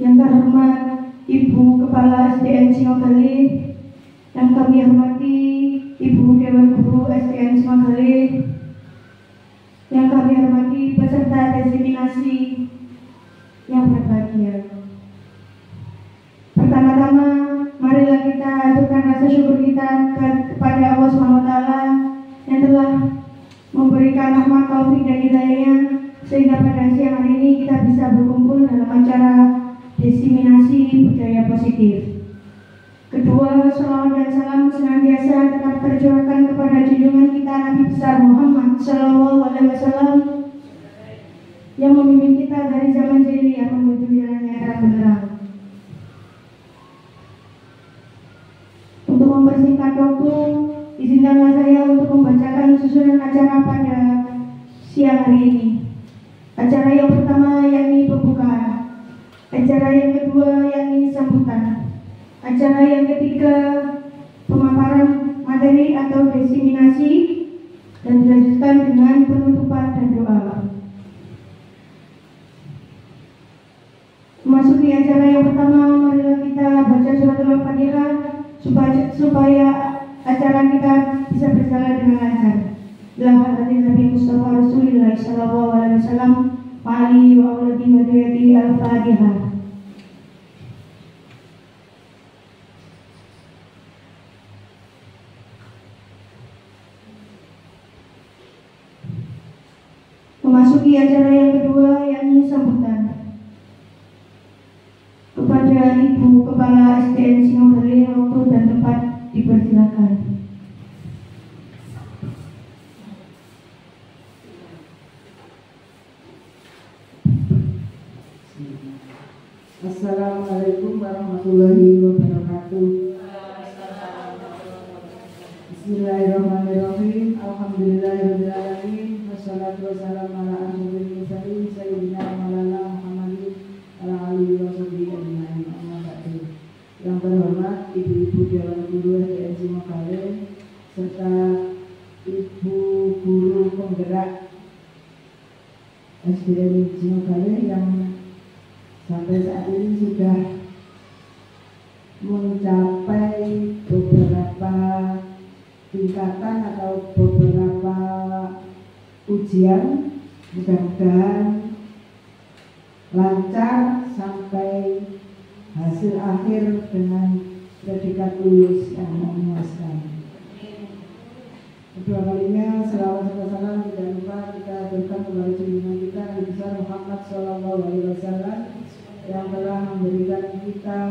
yang terhormat Ibu Kepala SDN Singogali, yang kami hormati Ibu Dewan Guru SDN Singogali, yang kami hormati peserta diseminasi yang berbahagia. Pertama-tama, marilah kita aturkan rasa syukur kita kepada Allah SWT yang telah memberikan rahmat taufik dan hidayahnya sehingga pada siang hari ini kita bisa berkumpul dalam acara diseminasi budaya positif. Kedua, salawat dan salam senantiasa tetap tercurahkan kepada junjungan kita Nabi besar Muhammad SAW yang memimpin kita dari zaman jahiliyah menuju jalan yang terang. Untuk mempersingkat waktu, izinkanlah saya untuk membacakan susunan acara pada siang hari ini. Acara yang pertama yakni pembukaan, acara yang kedua yakni sambutan, acara yang ketiga pemaparan materi atau diseminasi, dan dilanjutkan dengan penutupan dan doa. Memasuki acara yang pertama, marilah kita baca surat Al-Fatihah supaya acara kita bisa berjalan dengan lancar. Dalam hadrat Nabi Mustafa Rasulullah SAW, Ma'ali wa awladi wa diyati Al-Fatihah. Memasuki acara yang kedua yakni sambutan. Kepada Ibu Kepala SDN Singogali, waktu dan tempat dipersilakan. Assalamualaikum warahmatullahi wabarakatuh. Bismillahirrahmanirrahim. Alhamdulillahirabbil alamin. Wassalatu wassalamu ala asyrofil mursalin sayyidina Maulana Muhammadin ala alihi washabihi ajmain. Amma ba'du. Yang terhormat Ibu-ibu Dewan Guru SDN Singogali serta Ibu Guru Penggerak SDN Singogali yang sampai saat ini sudah mencapai beberapa tingkatan atau beberapa ujian. Mudah-mudahan lancar sampai hasil akhir dengan predikat lulus yang memuaskan. Kedua kalinya selawat serta salam tidak lupa kita berikan kepada junjungan kita Nabi besar Muhammad SAW yang telah memberikan kita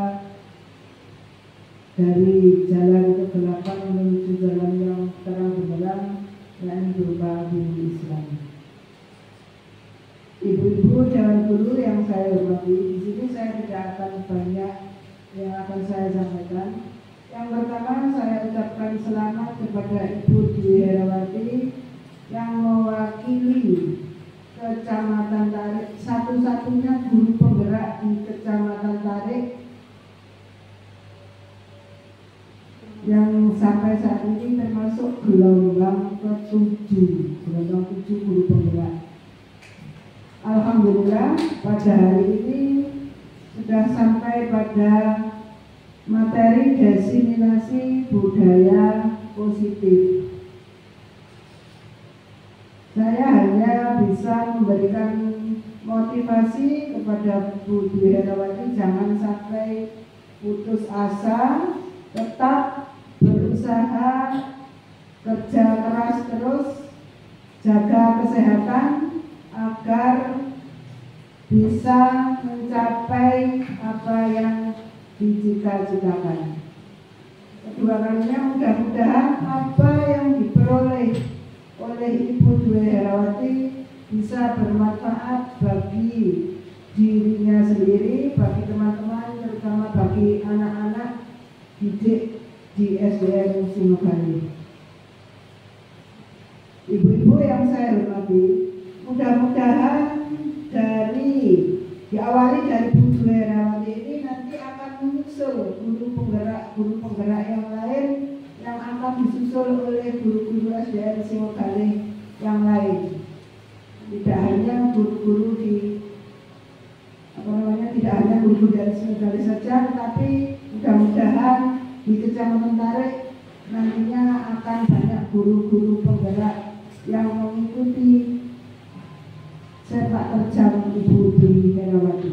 dari jalan kegelapan menuju jalan yang terang benderang, yakni berupa agama Islam. Ibu-ibu Dewan Guru yang saya hormati, di sini saya tidak akan banyak yang akan saya sampaikan. Yang pertama, saya ucapkan selamat kepada Ibu Dwi Herawati yang mewakili Kecamatan Tarik, satu-satunya guru penggerak di Kecamatan Tarik yang sampai saat ini termasuk gelombang ke-7 guru penggerak. Alhamdulillah pada hari ini sudah sampai pada materi diseminasi budaya positif. Saya hanya bisa memberikan motivasi kepada Bu Dwi Herawati jangan sampai putus asa, tetap berusaha, kerja keras terus, jaga kesehatan agar bisa mencapai apa yang dicita-citakan. Kedua kalinya mudah-mudahan apa yang diperoleh oleh Ibu Dwi Herawati bisa bermanfaat bagi dirinya sendiri, bagi teman-teman, terutama bagi anak-anak didik di SDN Singogali. Ibu-ibu yang saya hormati, mudah-mudahan diawali dari Bu Dwi Herawati ini nanti akan menyusul guru penggerak yang lain yang akan disusul oleh guru-guru SDN Singogali yang lain. Tidak hanya guru-guru di tidak hanya guru dari Senegalis saja, tetapi mudah-mudahan di Kecamatan Tarik nantinya akan banyak guru-guru penggerak yang mengikuti sepak terjang Ibu Dwi Herawati.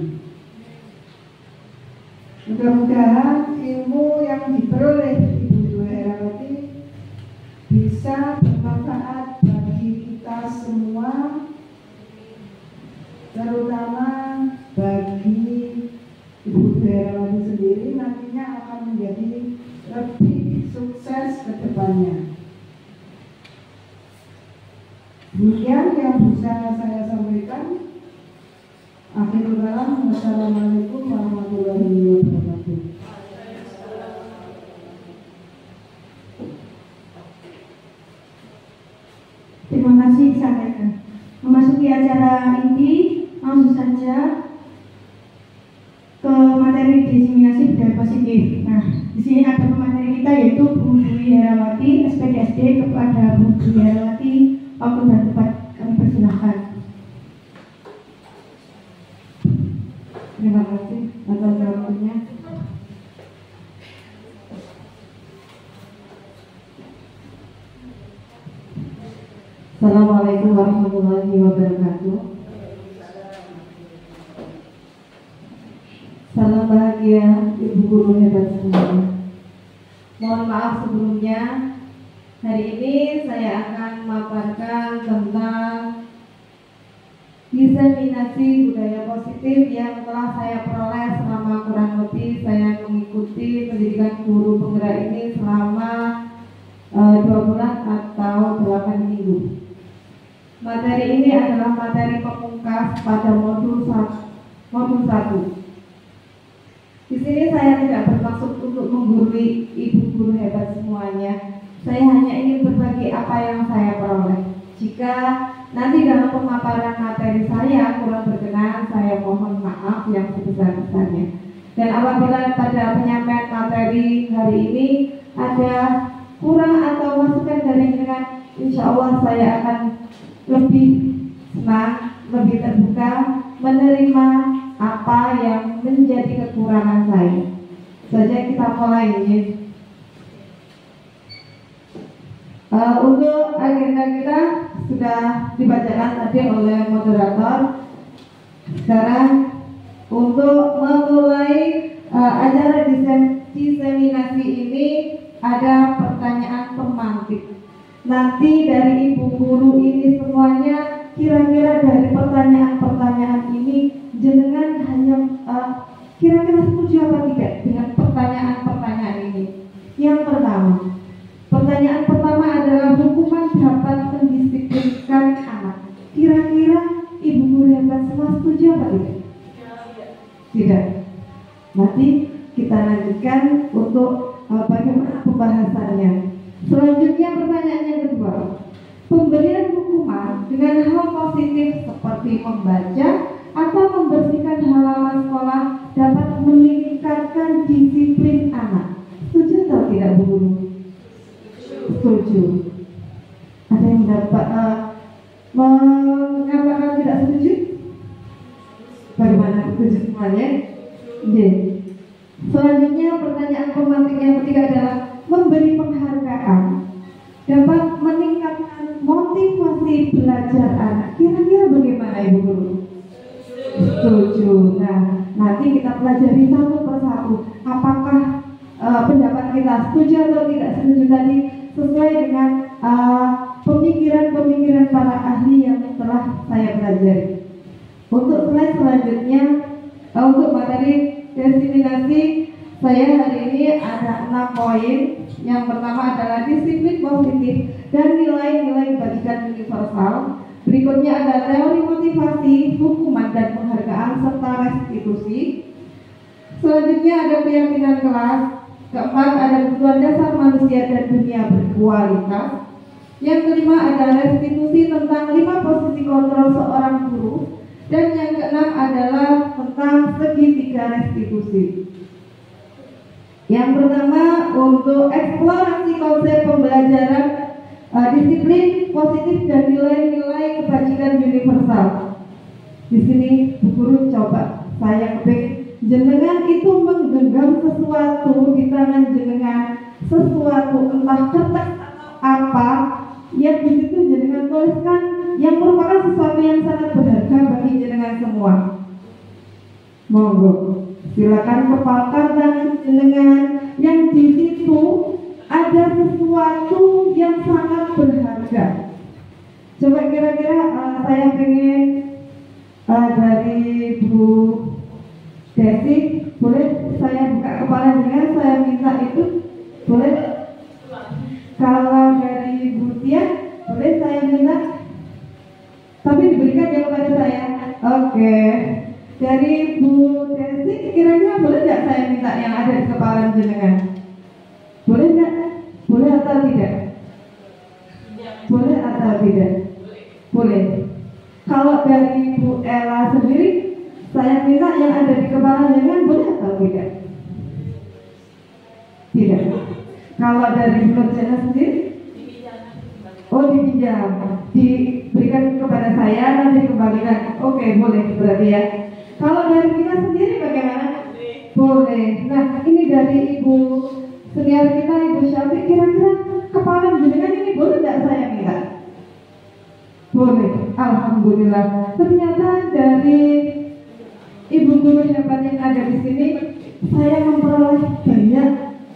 Mudah-mudahan ilmu yang diperoleh Ibu Dwi Herawati bisa bermanfaat bagi kita semua, terutama bagi Ibu Dwi Herawati sendiri nantinya akan menjadi lebih sukses ke depannya. Demikian yang bisa saya sampaikan. Akhirul kalam, wassalamualaikum warahmatullahi wabarakatuh. Terima kasih disampaikan. Memasuki acara inti, langsung saja ke materi diseminasi budaya positif. Nah, di sini ada pemateri kita yaitu Bu Dwi Herawati, SPDSD. Kepada Bu Dwi Herawati, waktu dan tempat kami persilahkan. Terima kasih atas waktunya. Assalamualaikum warahmatullahi wabarakatuh. Salam bahagia Ibu Guru hebat semuanya. Mohon maaf sebelumnya, hari ini saya akan memaparkan tentang diseminasi budaya positif yang telah saya peroleh selama kurang lebih saya mengikuti pendidikan guru penggerak ini selama 2 bulan atau 8 minggu. Materi ini adalah materi pemungkas pada modul 1. Di sini saya tidak bermaksud untuk menggurui Ibu Guru hebat semuanya. Saya hanya ingin berbagi apa yang saya peroleh. Jika nanti dalam pemaparan materi saya kurang berkenan, saya mohon maaf yang sebesar-besarnya. Dan apabila pada penyampaian materi hari ini ada kurang atau masukan dari jenengan, insya Allah saya akan lebih senang, lebih terbuka menerima apa yang menjadi kekurangan saya. Saja kita mulai ya. Untuk agenda kita sudah dibacakan tadi oleh moderator. Sekarang untuk memulai acara diseminasi ini ada pertanyaan pemantik. Nanti dari Ibu Guru ini semuanya, kira-kira dari pertanyaan-pertanyaan ini jenengan hanya kira-kira setuju apa tidak dengan pertanyaan-pertanyaan ini? Yang pertama, pertanyaan pertama adalah hukuman dapat mendisiplinkan anak. Kira-kira Ibu Guru hebat semua setuju apa tidak? Tidak. Nanti kita lanjutkan untuk bagaimana pembahasannya. Selanjutnya pertanyaan yang kedua, pemberian hukuman dengan hal positif seperti membaca atau membersihkan halaman sekolah dapat meningkatkan disiplin anak. Setuju atau tidak Bu Guru? Setuju. Ada yang dapat mengatakan tidak setuju? Bagaimana setuju semuanya? Selanjutnya pertanyaan pemantik yang ketiga adalah memberi penghargaan dapat meningkatkan motivasi belajar anak. Kira-kira bagaimana Ibu Guru? Setuju. Nah, nanti kita pelajari satu persatu. Apakah pendapat kita setuju atau tidak setuju tadi sesuai dengan pemikiran-pemikiran para ahli yang telah saya pelajari. Untuk slide selanjutnya, untuk materi diseminasi saya hari ini ada 6 poin. Yang pertama adalah disiplin positif dan nilai-nilai bagikan universal. Berikutnya ada teori motivasi, hukuman dan penghargaan serta restitusi. Selanjutnya ada keyakinan kelas. Keempat ada kebutuhan dasar manusia dan dunia berkualitas. Yang kelima ada restitusi tentang 5 posisi kontrol seorang guru. Dan yang keenam adalah tentang segitiga restitusi. Yang pertama untuk eksplorasi konsep pembelajaran disiplin positif dan nilai-nilai kebajikan universal. Di sini Bu Guru coba saya kepingin jenengan itu menggenggam sesuatu di tangan jenengan, sesuatu entah kertas atau apa yang di situ jenengan tuliskan yang merupakan sesuatu yang sangat berharga bagi jenengan semua. Monggo, silakan kepalkan tangan jenengan yang di situ ada sesuatu yang sangat berharga. Coba kira-kira saya pengen dari Bu Desi, boleh saya buka kepala jenengan, saya minta itu, boleh? Kalau dari Bu Tia, boleh saya minta, tapi diberikan ya kepada saya. Oke. Dari Bu Desi, kira-kira boleh nggak saya minta yang ada di kepala jenengan? Boleh nggak? Boleh atau tidak? Boleh atau tidak? Boleh. Kalau dari Bu Ella sendiri, saya minta yang ada di kepala jenengan, boleh atau tidak? Tidak. Kalau dari Bu Nurjana sendiri? Oh, dipinjam, diberikan kepada saya, nanti dikembalikan. Oke, boleh berarti ya. Kalau dari kita sendiri bagaimana? Boleh. Nah, ini dari Ibu senior kita, Ibu Syafiq, kira-kira kepala jenengan ini boleh tidak saya minta? Boleh. Alhamdulillah. Ternyata dari Ibu guru hebat yang ada di sini, saya memperoleh banyak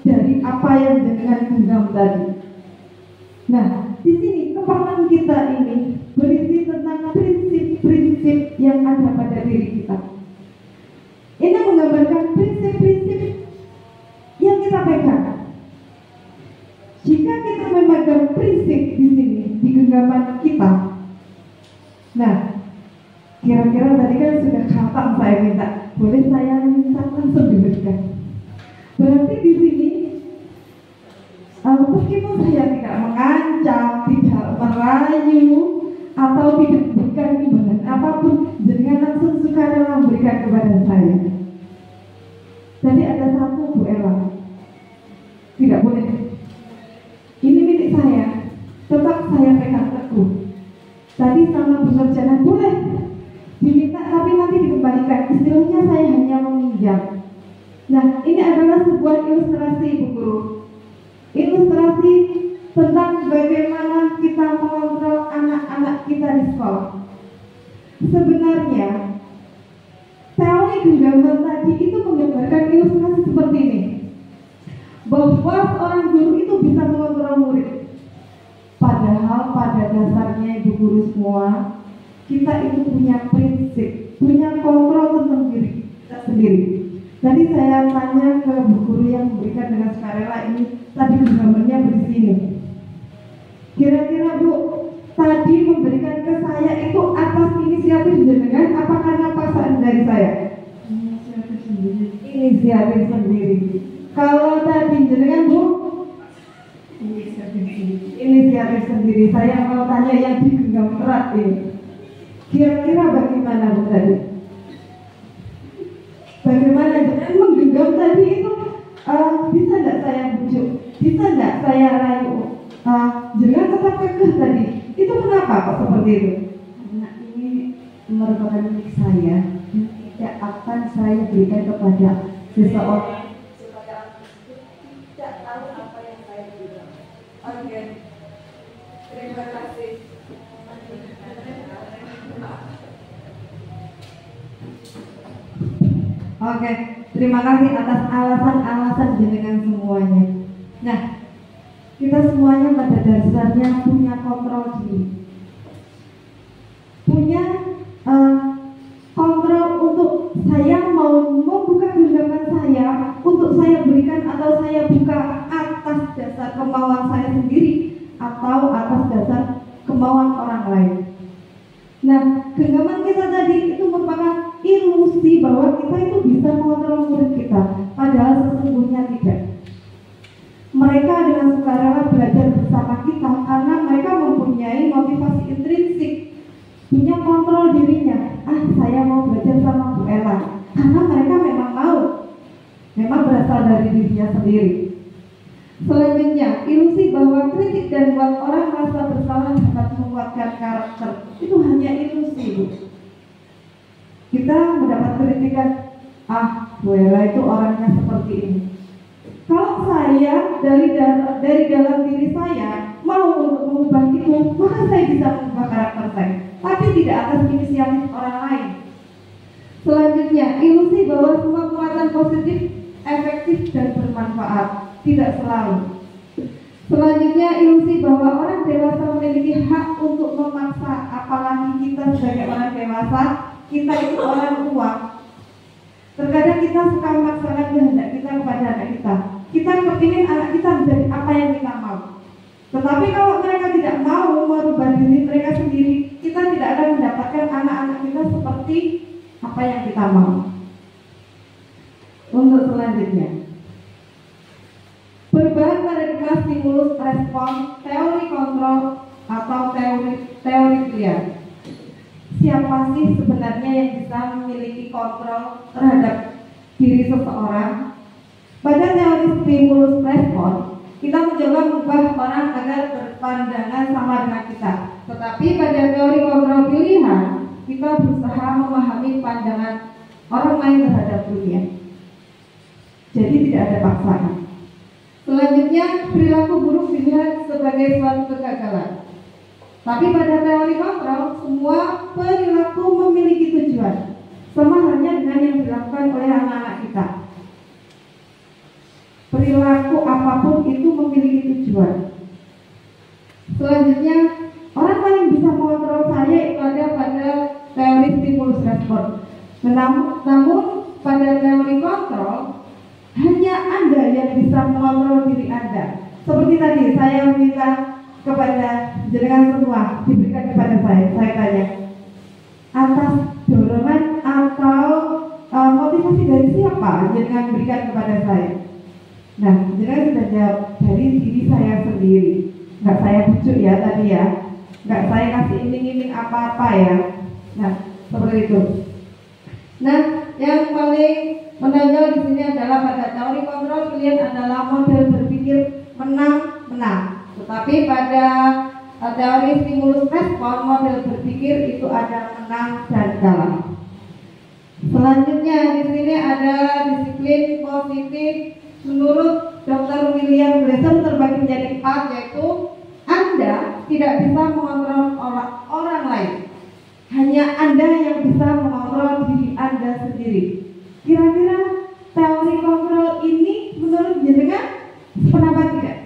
dari apa yang jenengan genggam tadi. Nah, di sini kepahaman kita ini berisi tentang prinsip-prinsip yang ada pada diri kita. Ini menggambarkan prinsip-prinsip yang kita pegang. Jika kita memegang prinsip di sini di genggaman kita, nah, kira-kira tadi kan sudah khatam saya minta, boleh saya minta langsung diberikan. Berarti di sini meskipun saya tidak mengancam, tidak merayu, atau tidak memberikan imbalan apapun, jenengan langsung sukarela memberikan kepada saya. Tadi ada satu Bu Ella, tidak boleh. Ini milik saya, tetap saya pegang teguh. Tadi sama Bu Nurjana boleh diminta, tapi nanti dikembalikan. Istilahnya saya hanya meminjam. Nah, ini adalah sebuah ilustrasi, Bu Guru. Ilustrasi tentang bagaimana kita mengontrol anak-anak kita di sekolah. Sebenarnya teori genggaman tadi itu menggambarkan ilustrasi seperti ini, bahwa seorang guru itu bisa mengontrol murid. Padahal pada dasarnya Ibu guru semua, kita itu punya prinsip, punya kontrol tentang diri kita sendiri. Tadi saya tanya ke Bu guru yang memberikan dengan sukarela ini, tadi genggamannya berisi ini. Kira-kira Bu, tadi memberikan ke saya itu atas inisiatif jenengan apa karena paksaan dari saya? Inisiatif sendiri. Inisiatif sendiri. Kalau tadi jenengan Bu? Inisiatif sendiri. Inisiatif sendiri. Saya mau tanya yang digenggam erat ini. Kira-kira bagaimana Bu tadi? Bagaimana jenengan menggenggam tadi itu? Bisa tidak saya bujuk? Bisa tidak saya rayu? Jenengan tetap kekeh tadi. Itu kenapa kok seperti itu? Karena ini merupakan milik saya dan tidak akan saya berikan kepada seseorang supaya tidak tahu apa yang saya berikan. Oke. Terima kasih. Oke, terima kasih atas alasan-alasan jenengan semuanya. Nah, kita semuanya pada dasarnya punya kontrol diri, punya kontrol untuk saya mau membuka genggaman saya, untuk saya berikan atau saya buka atas dasar kemauan saya sendiri atau atas dasar kemauan orang lain. Nah, genggaman kita tadi itu merupakan ilusi bahwa kita itu bisa mengontrol murid kita, padahal sesungguhnya tidak. Mereka dengan sukarela belajar bersama kita karena mereka mempunyai motivasi intrinsik, punya kontrol dirinya. Saya mau belajar sama Bu Ella karena mereka memang mau, memang berasal dari dirinya sendiri. Selanjutnya, ilusi bahwa kritik dan buat orang merasa bersalah dapat menguatkan karakter itu hanya ilusi, Bu. Kita mendapat kritikan, Bu Hera itu orangnya seperti ini. Kalau saya dari dalam diri saya mau untuk mengubah itu, maka saya bisa mengubah karakter saya, tapi tidak atas inisiatif orang lain. Selanjutnya, ilusi bahwa semua kekuatan positif, efektif dan bermanfaat. Tidak selalu. Selanjutnya, ilusi bahwa orang dewasa memiliki hak untuk memaksa, apalagi kita sebagai orang dewasa, kita itu orang tua. Terkadang kita suka memaksakan kehendak kita kepada anak kita. Kita kepingin anak kita menjadi apa yang kita mau. Tetapi kalau mereka tidak mau merubah diri mereka sendiri, kita tidak akan mendapatkan anak-anak kita seperti apa yang kita mau. Untuk selanjutnya, perubahan paradigma stimulus respon, teori kontrol atau teori pilihan. Siapa sih sebenarnya yang bisa memiliki kontrol terhadap diri seseorang? Pada teori stimulus respon, kita mencoba mengubah orang agar berpandangan sama dengan kita. Tetapi pada teori kontrol pilihan, kita berusaha memahami pandangan orang lain terhadap dunia. Jadi tidak ada paksaan. Selanjutnya, perilaku buruk dilihat sebagai suatu kegagalan. Tapi pada teori kontrol, semua perilaku memiliki tujuan, sama halnya dengan yang dilakukan oleh anak-anak kita. Perilaku apapun itu memiliki tujuan. Selanjutnya, orang paling bisa mengontrol saya itu ada pada teori stimulus respon. Namun pada teori kontrol, hanya Anda yang bisa mengontrol diri Anda. Seperti tadi saya meminta kepada jenengan semua, diberikan kepada saya tanya, atas dorongan atau motivasi dari siapa jenengan berikan kepada saya? Nah, jenengan sudah jawab dari diri saya sendiri. Nggak saya bujuk ya tadi ya, nggak saya kasih iming-iming apa-apa ya. Nah, seperti itu. Nah, yang paling menonjol di sini adalah pada teori kontrol pilihan adalah model berpikir menang-menang. Tetapi pada teori stimulus respon, model berpikir itu ada menang dan kalah. Selanjutnya di sini ada disiplin positif. Menurut Dr. William Glasser terbagi menjadi 4, yaitu Anda tidak bisa mengontrol orang lain. Hanya Anda yang bisa mengontrol diri Anda sendiri. Kira-kira teori kontrol ini menurut jenengan sependapat tidak?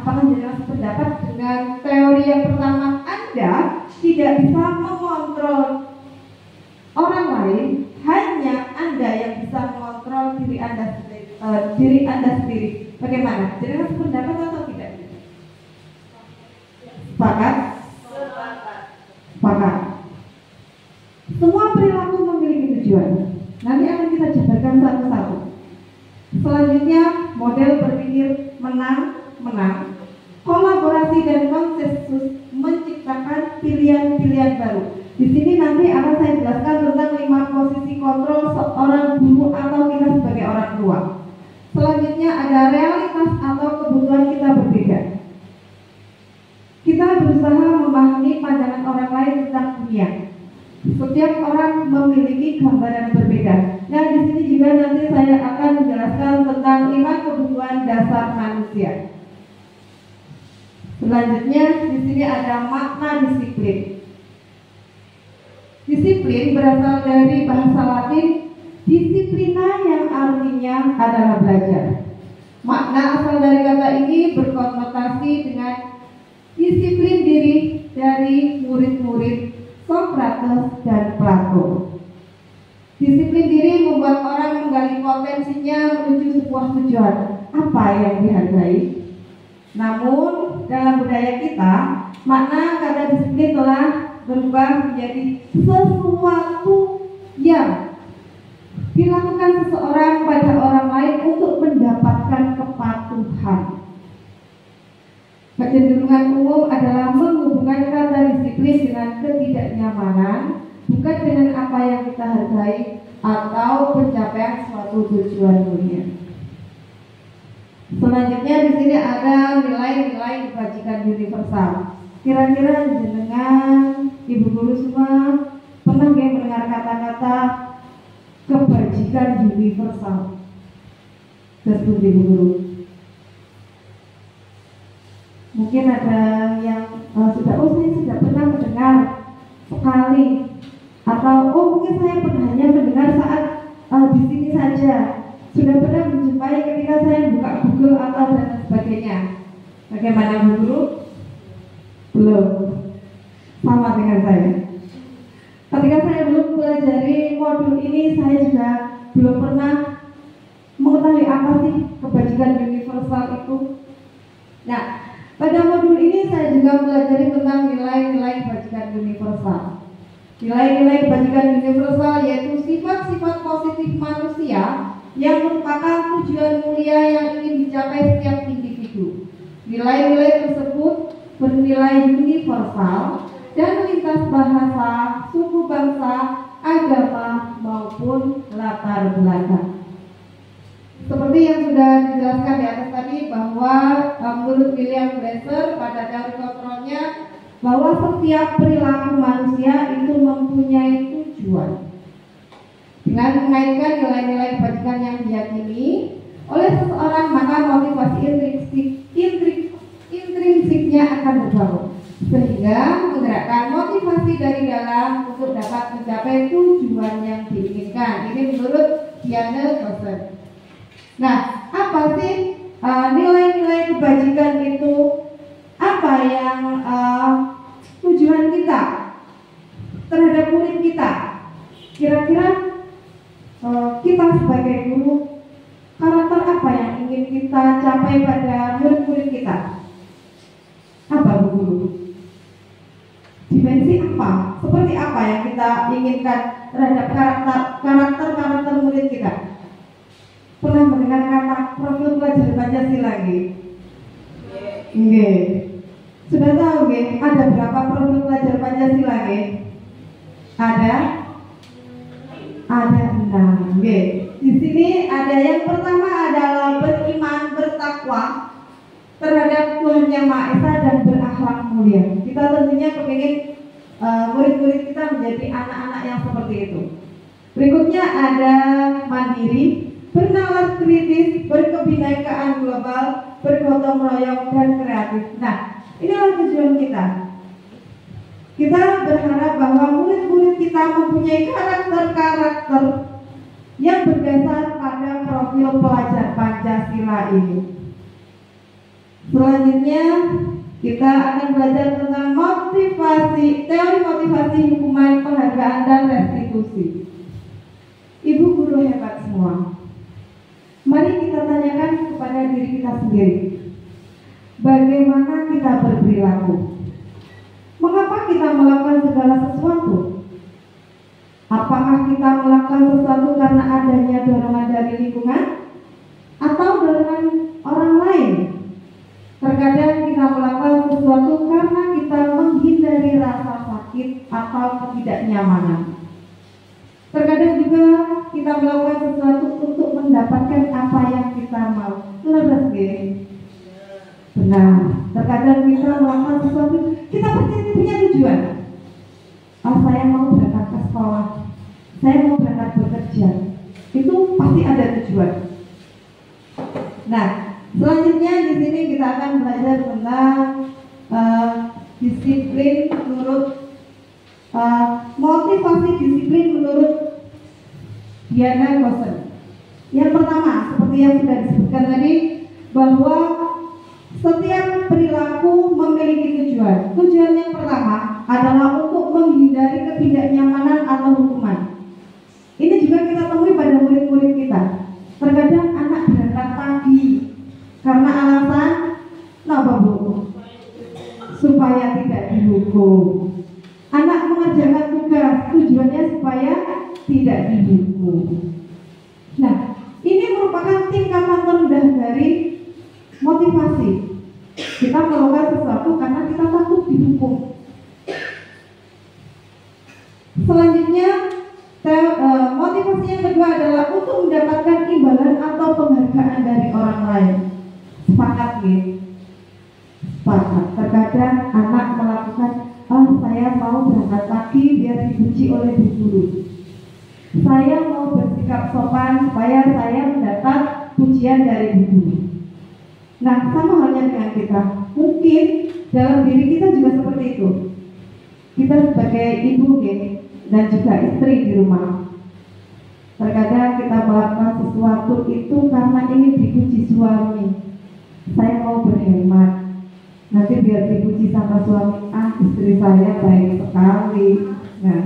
Apakah jenengan sependapat dengan teori yang pertama, Anda tidak bisa mengontrol orang lain, hanya Anda yang bisa mengontrol diri Anda sendiri. Bagaimana? Jenengan sependapat atau tidak? Sepakat? Sepakat. Semua perilaku memiliki tujuan. Nanti akan kita jabarkan satu-satu. Selanjutnya, model berpikir menang-menang. Kolaborasi dan konsensus menciptakan pilihan-pilihan baru. Di sini nanti akan saya jelaskan tentang 5 posisi kontrol seorang guru atau kita sebagai orang tua. Selanjutnya ada realitas atau kebutuhan kita berbeda. Kita berusaha memahami pandangan orang lain tentang dunia. Setiap orang memiliki gambaran berbeda. Nah, di sini juga nanti saya akan menjelaskan tentang 5 kebutuhan dasar manusia. Selanjutnya di sini ada makna disiplin. Disiplin berasal dari bahasa Latin disiplina yang artinya adalah belajar. Makna asal dari kata ini berkonotasi dengan disiplin diri dari murid-murid Socrates dan Plato. Disiplin diri membuat orang menggali potensinya menuju sebuah tujuan apa yang dihargai. Namun dalam budaya kita, makna kata disiplin telah berubah menjadi sesuatu yang dilakukan seseorang pada orang lain untuk mendapatkan kepatuhan. Kecenderungan umum adalah menghubungkan kata disiplin dengan ketidaknyamanan, bukan dengan apa yang kita hargai atau pencapaian suatu tujuan dunia. Selanjutnya di sini ada nilai-nilai kebajikan universal. Kira-kira jenengan, ibu guru semua pernah nggak mendengar kata-kata kebajikan universal. Seperti Bu Guru. Mungkin ada yang saya sudah pernah mendengar sekali, atau mungkin saya hanya mendengar saat di sini saja. Sudah pernah menjumpai ketika saya buka Google atau dan sebagainya. Bagaimana Bu Guru? Belum. Sama dengan saya. Ketika saya belum pelajari modul ini, saya juga belum pernah mengetahui apa sih kebajikan universal itu. Nah, pada modul ini saya juga pelajari tentang nilai-nilai kebajikan universal. Nilai-nilai kebajikan universal yaitu sifat-sifat positif manusia yang merupakan tujuan mulia yang ingin dicapai setiap individu. Nilai-nilai tersebut bernilai universal dan lintas bahasa, suku bangsa, agama maupun latar belakang. Seperti yang sudah dijelaskan di atas tadi, bahwa menurut William Glasser pada teori kontrolnya, bahwa setiap perilaku manusia itu mempunyai tujuan. Dengan mengaitkan nilai-nilai kebajikan yang diyakini oleh seseorang, maka motivasi intrinsiknya akan berbangun, sehingga menggerakkan motivasi dari dalam untuk dapat mencapai tujuan yang diinginkan. Ini menurut Diana Glasser. Nah, apa sih nilai-nilai kebajikan itu? Apa yang tujuan kita terhadap murid kita? Kira-kira kita sebagai guru, karakter apa yang ingin kita capai pada murid-murid kita? Apa Bu Guru? Dimensi apa? Seperti apa yang kita inginkan terhadap karakter murid kita? Pernah mendengar kata profil pelajar Pancasila nggih? Nggih. Sudah tahu nggih ada berapa profil pelajar Pancasila nggih? Ada 6 nggih. Di sini ada yang pertama adalah beriman, bertakwa terhadap Tuhan Yang Maha Esa dan berakhlak mulia. Kita tentunya kepingin murid-murid kita menjadi anak-anak yang seperti itu. Berikutnya ada mandiri, bernalar kritis, berkebinekaan global, bergotong royong dan kreatif. Nah, inilah tujuan kita. Kita berharap bahwa murid-murid kita mempunyai karakter-karakter yang berdasar pada profil pelajar Pancasila ini. Selanjutnya kita akan belajar tentang motivasi, teori motivasi, hukuman, penghargaan, dan restitusi. Ibu guru hebat semua. Mari kita tanyakan kepada diri kita sendiri, bagaimana kita berperilaku? Mengapa kita melakukan segala sesuatu? Apakah kita melakukan sesuatu karena adanya dorongan dari lingkungan atau dorongan orang lain? Terkadang kita melakukan sesuatu karena kita menghindari rasa sakit atau ketidaknyamanan. Terkadang juga kita melakukan sesuatu untuk mendapatkan apa yang kita mau. Benar nggih? Benar. Terkadang kita melakukan sesuatu, kita pasti punya tujuan. Saya mau berangkat ke sekolah, saya mau berangkat bekerja. Itu pasti ada tujuan. Nah, selanjutnya di sini kita akan belajar tentang disiplin menurut motivasi disiplin menurut Diana Glasser. Yang pertama, seperti yang sudah disebutkan tadi, bahwa setiap perilaku memiliki tujuan. Tujuan yang pertama adalah untuk menghindari ketidaknyamanan atau hukuman. Ini juga kita temui pada murid-murid kita. Terkadang anak berangkat pagi karena alasan apa Bu? Supaya tidak dihukum. Anak mengerjakan tugas, tujuannya supaya tidak dihukum. Nah, ini merupakan tingkatan terendah dari motivasi. Kita melakukan sesuatu karena kita takut dihukum. Selanjutnya, motivasi yang kedua adalah untuk mendapatkan imbalan atau penghargaan dari orang lain. Sepakat nih? Sepakat. Terkadang anak melakukan, saya mau berangkat pagi biar dipuji oleh bu guru. Saya mau bersikap bersikap sopan supaya saya mendapat pujian dari Bu Guru. Nah, sama halnya dengan kita. Mungkin dalam diri kita juga seperti itu. Kita sebagai ibu dan juga istri di rumah, terkadang kita melakukan sesuatu itu karena ingin dipuji suami. Saya mau berhemat, nanti biar dipuji sama suami, istri saya baik sekali. Nah,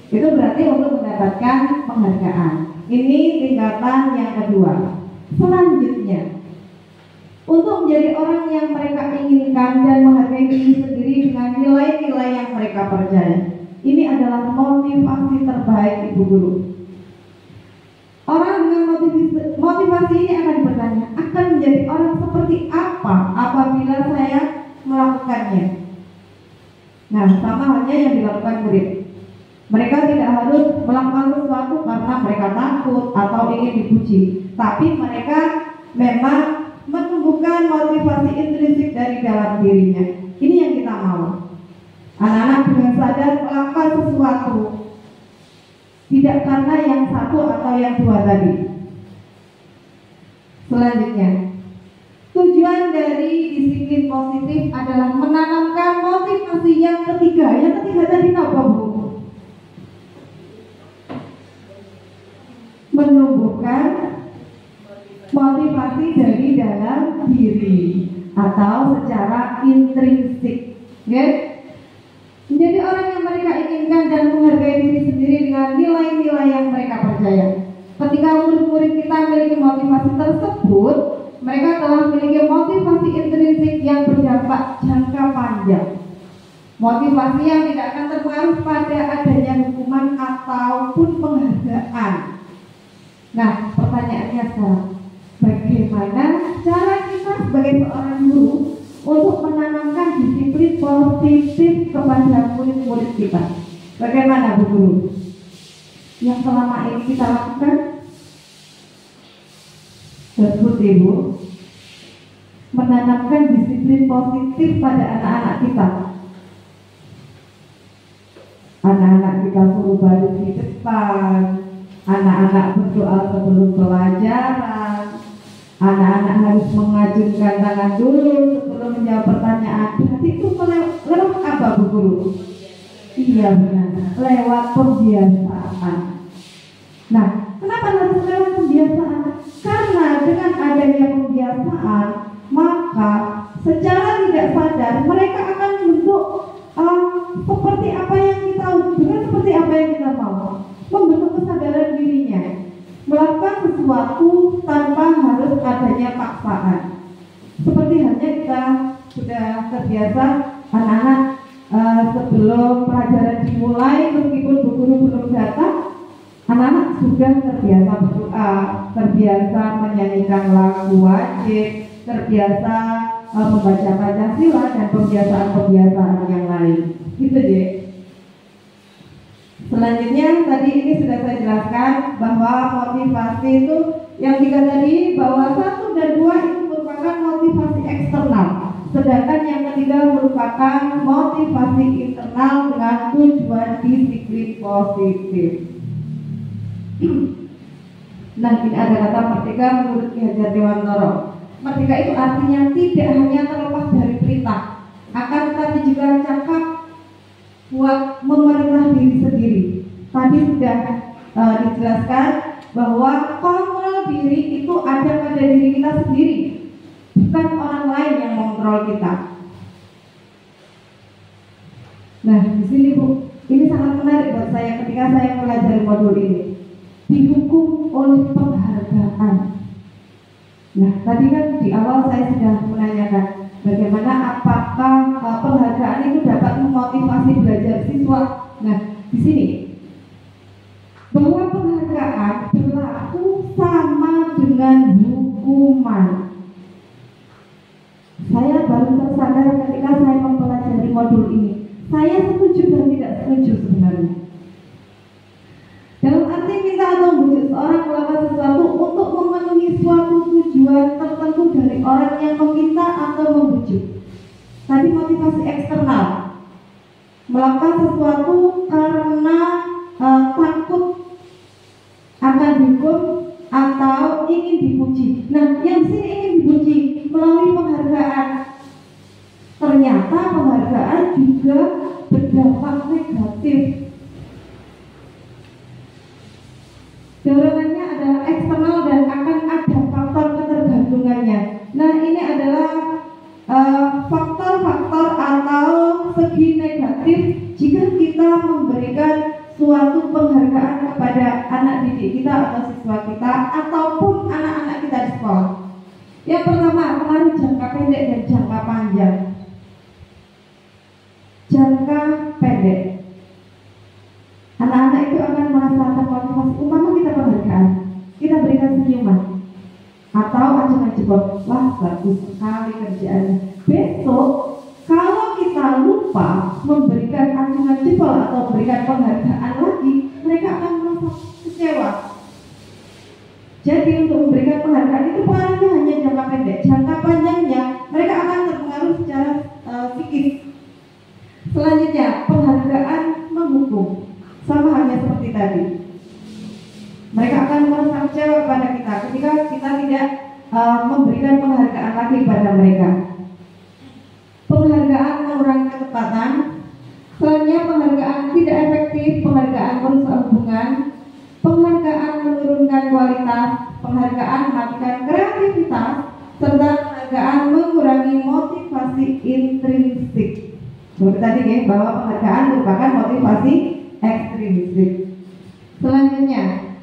itu berarti untuk mendapatkan penghargaan. Ini tingkatan yang kedua. Selanjutnya, untuk menjadi orang yang mereka inginkan dan menghargai diri sendiri dengan nilai-nilai yang mereka percaya. Ini adalah motivasi terbaik Ibu Guru. Orang dengan motivasi ini akan bertanya, akan menjadi orang seperti apa apabila saya melakukannya. Nah, sama halnya yang dilakukan murid. Mereka tidak harus melakukan sesuatu karena mereka takut atau ingin dipuji, tapi mereka memang menumbuhkan motivasi intrinsik dari dalam dirinya. Ini yang kita mau. Anak-anak dengan sadar melakukan sesuatu, tidak karena yang satu atau yang dua tadi. Selanjutnya, tujuan dari disiplin positif adalah menanamkan motivasi yang ketiga. Yang ketiga tadi apa, Bu? Menumbuhkan motivasi dari dalam diri atau secara intrinsik, menjadi orang yang mereka inginkan dan menghargai diri sendiri dengan nilai-nilai yang mereka percaya. Ketika murid-murid kita memiliki motivasi tersebut, mereka telah memiliki motivasi intrinsik yang berdampak jangka panjang. Motivasi yang tidak akan terpengaruh pada adanya hukuman ataupun penghargaan. Nah, pertanyaannya sekarang, bagaimana cara kita sebagai seorang guru untuk menanamkan disiplin positif kepada murid-murid kita? Bagaimana Bu Guru? Yang selama ini kita lakukan? Tersebut Ibu, menanamkan disiplin positif pada anak-anak kita. Anak-anak kita suruh baris di depan, anak-anak berdoa sebelum pelajaran, anak-anak harus mengajungkan tangan dulu sebelum menjawab pertanyaan. Berarti itu lewat apa Bu Guru? Iya benar, lewat pembiasaan. Nah, kenapa harus lewat pembiasaan? Karena dengan adanya pembiasaan, maka secara tidak sadar mereka akan membentuk seperti apa yang kita bukan seperti apa yang kita mau, membentuk kesadaran dirinya, melakukan sesuatu tanpa harus adanya paksaan. Seperti halnya kita sudah terbiasa anak-anak sebelum pelajaran dimulai, meskipun Bu Guru belum datang, anak-anak sudah terbiasa berdoa, terbiasa menyanyikan lagu wajib, terbiasa membaca Pancasila dan pembiasaan-pembiasaan yang lain. Gitu deh. Selanjutnya tadi ini sudah saya jelaskan bahwa motivasi itu yang tiga tadi, bahwa 1 dan 2 itu merupakan motivasi eksternal, sedangkan yang ketiga merupakan motivasi internal dengan tujuan disiplin positif. Nah, ini ada kata merdeka menurut Ki Hajar Dewantara. Merdeka itu artinya tidak hanya terlepas dari perintah, akan tetapi juga cakap buat memerintah diri sendiri. Tadi sudah dijelaskan bahwa kontrol diri itu ada pada diri kita sendiri, bukan orang lain yang mengontrol kita. Nah, di sini Bu, ini sangat menarik buat saya ketika saya pelajari modul ini. Dihukum oleh penghargaan. Nah, tadi kan di awal saya sudah menanyakan bagaimana apakah penghargaan itu dapat memotivasi belajar siswa. Nah, di sini bahwa penghargaan berlaku sama dengan hukuman. Saya baru tersadar ketika saya mempelajari modul ini. Saya setuju dan tidak setuju sebenarnya. Dalam arti minta atau membujuk seorang melakukan sesuatu untuk memenuhi suatu tujuan tertentu dari orang yang meminta atau membujuk. Tadi motivasi eksternal, melakukan sesuatu karena takut akan dihukum dipuji. Nah, yang di sini ingin dipuji melalui penghargaan. Ternyata penghargaan juga berdampak negatif. Dorongannya adalah eksternal dan akan ada faktor ketergantungannya. Nah, ini adalah faktor-faktor atau segi negatif jika kita memberikan suatu penghargaan kepada anak didik kita atau siswa kita ataupun anak-anak kita di sekolah. Yang pertama, pengaruh jangka pendek dan jangka panjang. Jangka pendek, anak-anak itu akan merasakan motivasi. Umpama kita penghargaan, kita berikan senyuman atau ancaman jempol, wah bagus sekali kerjaannya. Besok kalau kita lupa memberikan ancaman jempol atau memberikan penghargaan lagi, mereka akan merasa kecewa. Jadi untuk memberikan penghargaan itu pengaruhnya hanya jangka pendek. Jangka panjangnya mereka akan terpengaruh secara psikis. Selanjutnya, penghargaan menghukum. Sama halnya seperti tadi. Mereka akan merasa kecewa kepada kita ketika kita tidak memberikan penghargaan lagi kepada mereka. Penghargaan mengurangi ketepatan. Selanjutnya, penghargaan tidak efektif, penghargaan merusak hubungan, penghargaan menurunkan kualitas, penghargaan mematikan kreativitas, serta penghargaan mengurangi motivasi intrinsik. Seperti tadi ya, bahwa penghargaan merupakan motivasi ekstrinsik. Selanjutnya,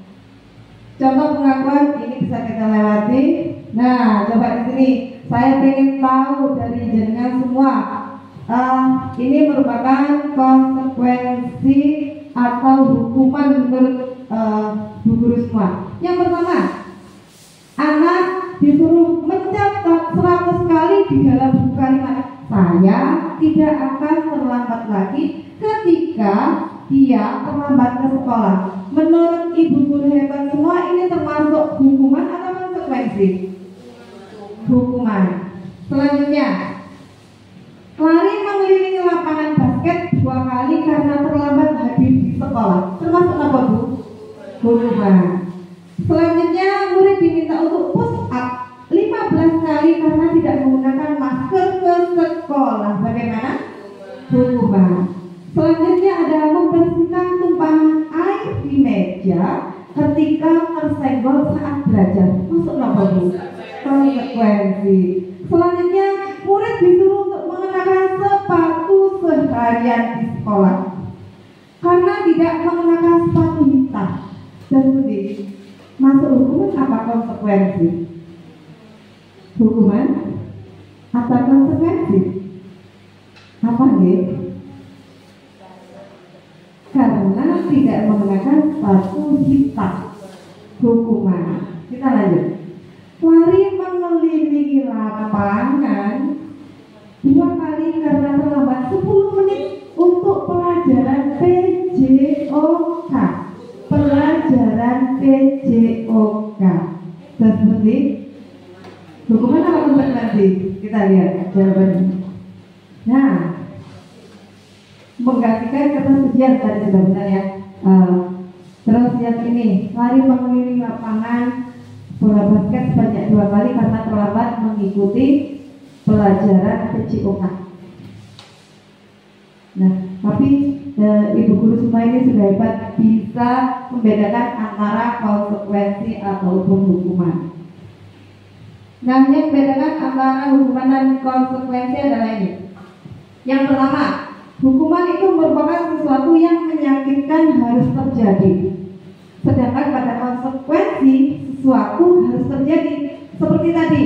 contoh pengakuan ini bisa kita lewati. Nah, coba di sini saya ingin tahu dari jenengan semua, ini merupakan konsekuensi atau hukuman menurut Bu Guru semua. Yang pertama, anak disuruh mencatat 100 kali di dalam buku kalimat, saya tidak akan terlambat lagi ketika dia terlambat ke sekolah. Menurut Ibu Guru hebat semua, ini termasuk hukuman atau konsekuensi? Hukuman. Selanjutnya, lari mengelilingi lapangan basket 2 kali karena terlambat hadir di sekolah, termasuk apa Bu? Hukuman. Selanjutnya, murid diminta untuk push up 15 kali karena tidak menggunakan masker ke sekolah. Bagaimana? Hukuman. Selanjutnya ada membersihkan tumpahan air di meja ketika tersenggol saat belajar. Masuk apa Bu? Konsekuensi. Selanjutnya, murid disuruh untuk mengenakan sepatu seharian di sekolah karena tidak mengenakan sepatu hitam dan putih. Masuk hukuman apa konsekuensi? Hukuman atau konsekuensi? Apa nih? Karena tidak mengenakan sepatu hitam. Hukuman. Kita lanjut. Lari mengelilingi lapangan 2 kali karena terlambat 10 menit untuk pelajaran PJOK. Pelajaran PJOK. Dan seperti hukuman apa konsekuensi? Kita lihat jawabannya. Nah, menggantikan ketersediaan tadi sudah benar ya. Terus yang ini, lari mengelilingi lapangan bola basket sebanyak 2 kali karena terlambat mengikuti pelajaran PJOK. Nah, tapi Ibu Guru semua ini sudah hebat, bisa membedakan antara konsekuensi ataupun hukuman. Nah, yang membedakan antara hukuman dan konsekuensi adalah ini. Yang pertama, hukuman itu merupakan sesuatu yang menyakitkan harus terjadi. Sedangkan pada konsekuensi sesuatu harus terjadi. Seperti tadi,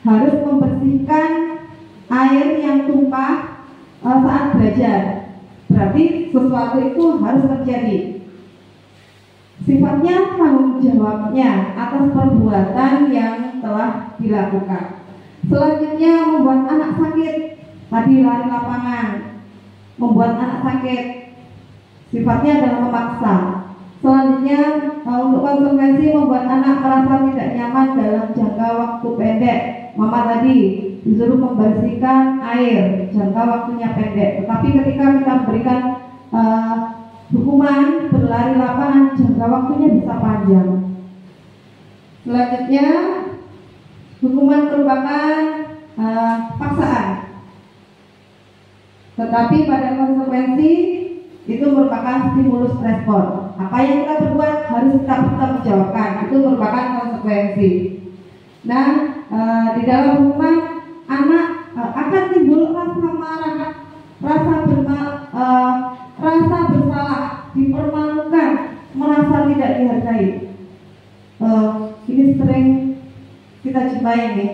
harus membersihkan air yang tumpah saat belajar. Berarti sesuatu itu harus terjadi. Sifatnya tanggung jawabnya atas perbuatan yang telah dilakukan. Selanjutnya, membuat anak sakit. Tadi lari lapangan, membuat anak sakit. Sifatnya adalah memaksa. Selanjutnya, untuk konsekuensi, membuat anak merasa tidak nyaman dalam jangka waktu pendek. Mama tadi disuruh membersihkan air, jangka waktunya pendek. Tetapi ketika kita berikan hukuman berlari lapangan, jangka waktunya bisa panjang. Selanjutnya, hukuman merupakan paksaan, tetapi pada konsekuensi itu merupakan stimulus respon. Apa yang kita berbuat harus kita pertanggungjawabkan, itu merupakan konsekuensi. Nah, di dalam hukuman anak akan timbul rasa marah, rasa bersalah, dipermalukan, merasa tidak dihargai. Ini sering kita jumpai nih.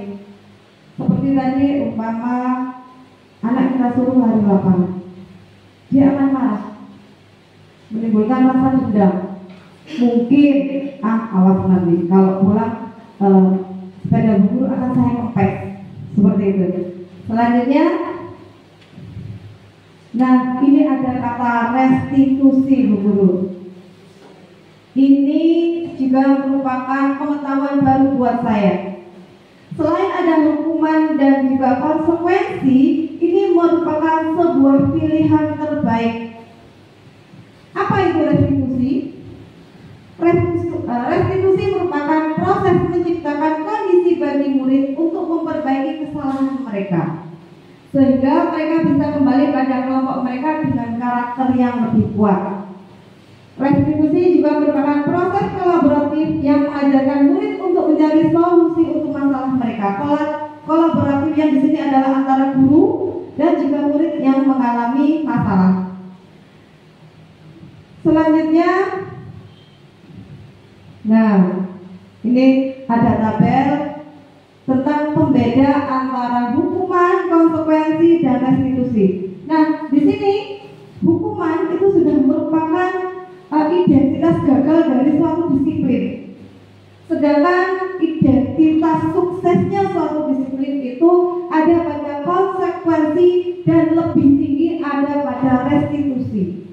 Seperti tadi umpama anak kita suruh lari lapangan, dia akan marah, menimbulkan rasa dendam. Mungkin awas nanti kalau pulang sepeda guru akan saya kempes, seperti itu. Selanjutnya, nah ini ada kata restitusi, Bu Guru. Ini juga merupakan pengetahuan baru buat saya. Selain ada hukuman dan juga konsekuensi, ini merupakan sebuah pilihan terbaik. Apa itu restitusi? Restitusi merupakan proses menciptakan kondisi bagi murid untuk memperbaiki kesalahan mereka, sehingga mereka bisa kembali pada kelompok mereka dengan karakter yang lebih kuat. Restitusi juga merupakan proses kolaboratif yang mengajarkan murid untuk mencari solusi untuk masalah mereka. Kolaboratif yang di sini adalah antara guru dan juga murid yang mengalami masalah. Selanjutnya, nah ini ada tabel tentang pembeda antara hukuman, konsekuensi, dan restitusi. Nah, di sini hukuman itu sudah merupakan identitas gagal dari suatu disiplin. Sedangkan identitas suksesnya suatu disiplin itu ada pada konsekuensi dan lebih tinggi ada pada restitusi.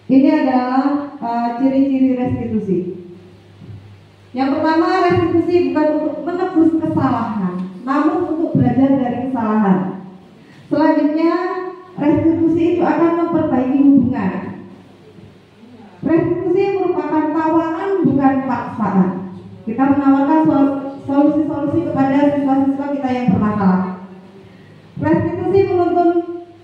Ini adalah ciri-ciri restitusi. Yang pertama, restitusi bukan untuk menebus kesalahan, namun untuk belajar dari kesalahan. Selanjutnya, restitusi itu akan memperbaiki hubungan. Restitusi merupakan tawaran, bukan paksaan. Kita menawarkan solusi-solusi kepada siswa-siswa kita yang bermasalah. Restitusi menuntun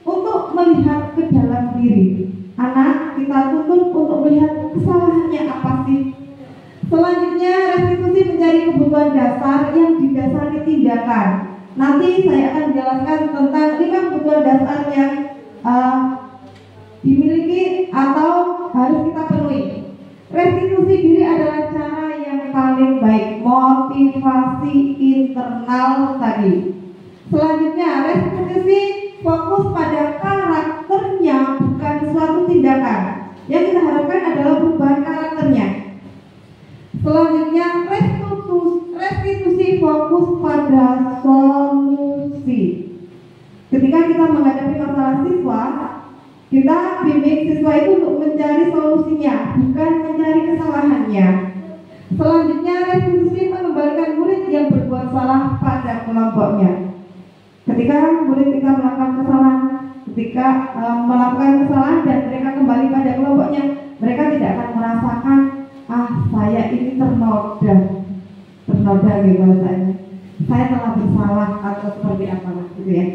untuk melihat ke dalam diri. Anak kita tuntut untuk melihat kesalahannya apa sih. Selanjutnya, restitusi mencari kebutuhan dasar yang didasari tindakan. Nanti saya akan menjelaskan tentang 5 kebutuhan dasar yang dimiliki atau harus kita penuhi. Restitusi diri adalah cara yang paling baik, motivasi internal tadi. Selanjutnya, restitusi fokus pada karakternya, bukan suatu tindakan. Yang kita harapkan adalah perubahan karakternya. Selanjutnya, restitusi fokus pada solusi. Ketika kita menghadapi masalah siswa, kita bimbing siswa itu untuk mencari solusinya, bukan mencari kesalahannya. Selanjutnya, restitusi mengembalikan murid yang berbuat salah pada kelompoknya. Ketika murid kita melakukan kesalahan, dan mereka kembali pada kelompoknya, mereka tidak akan merasakan saya ini ternoda gitu bahasanya. Saya telah bersalah atau seperti apa gitu ya.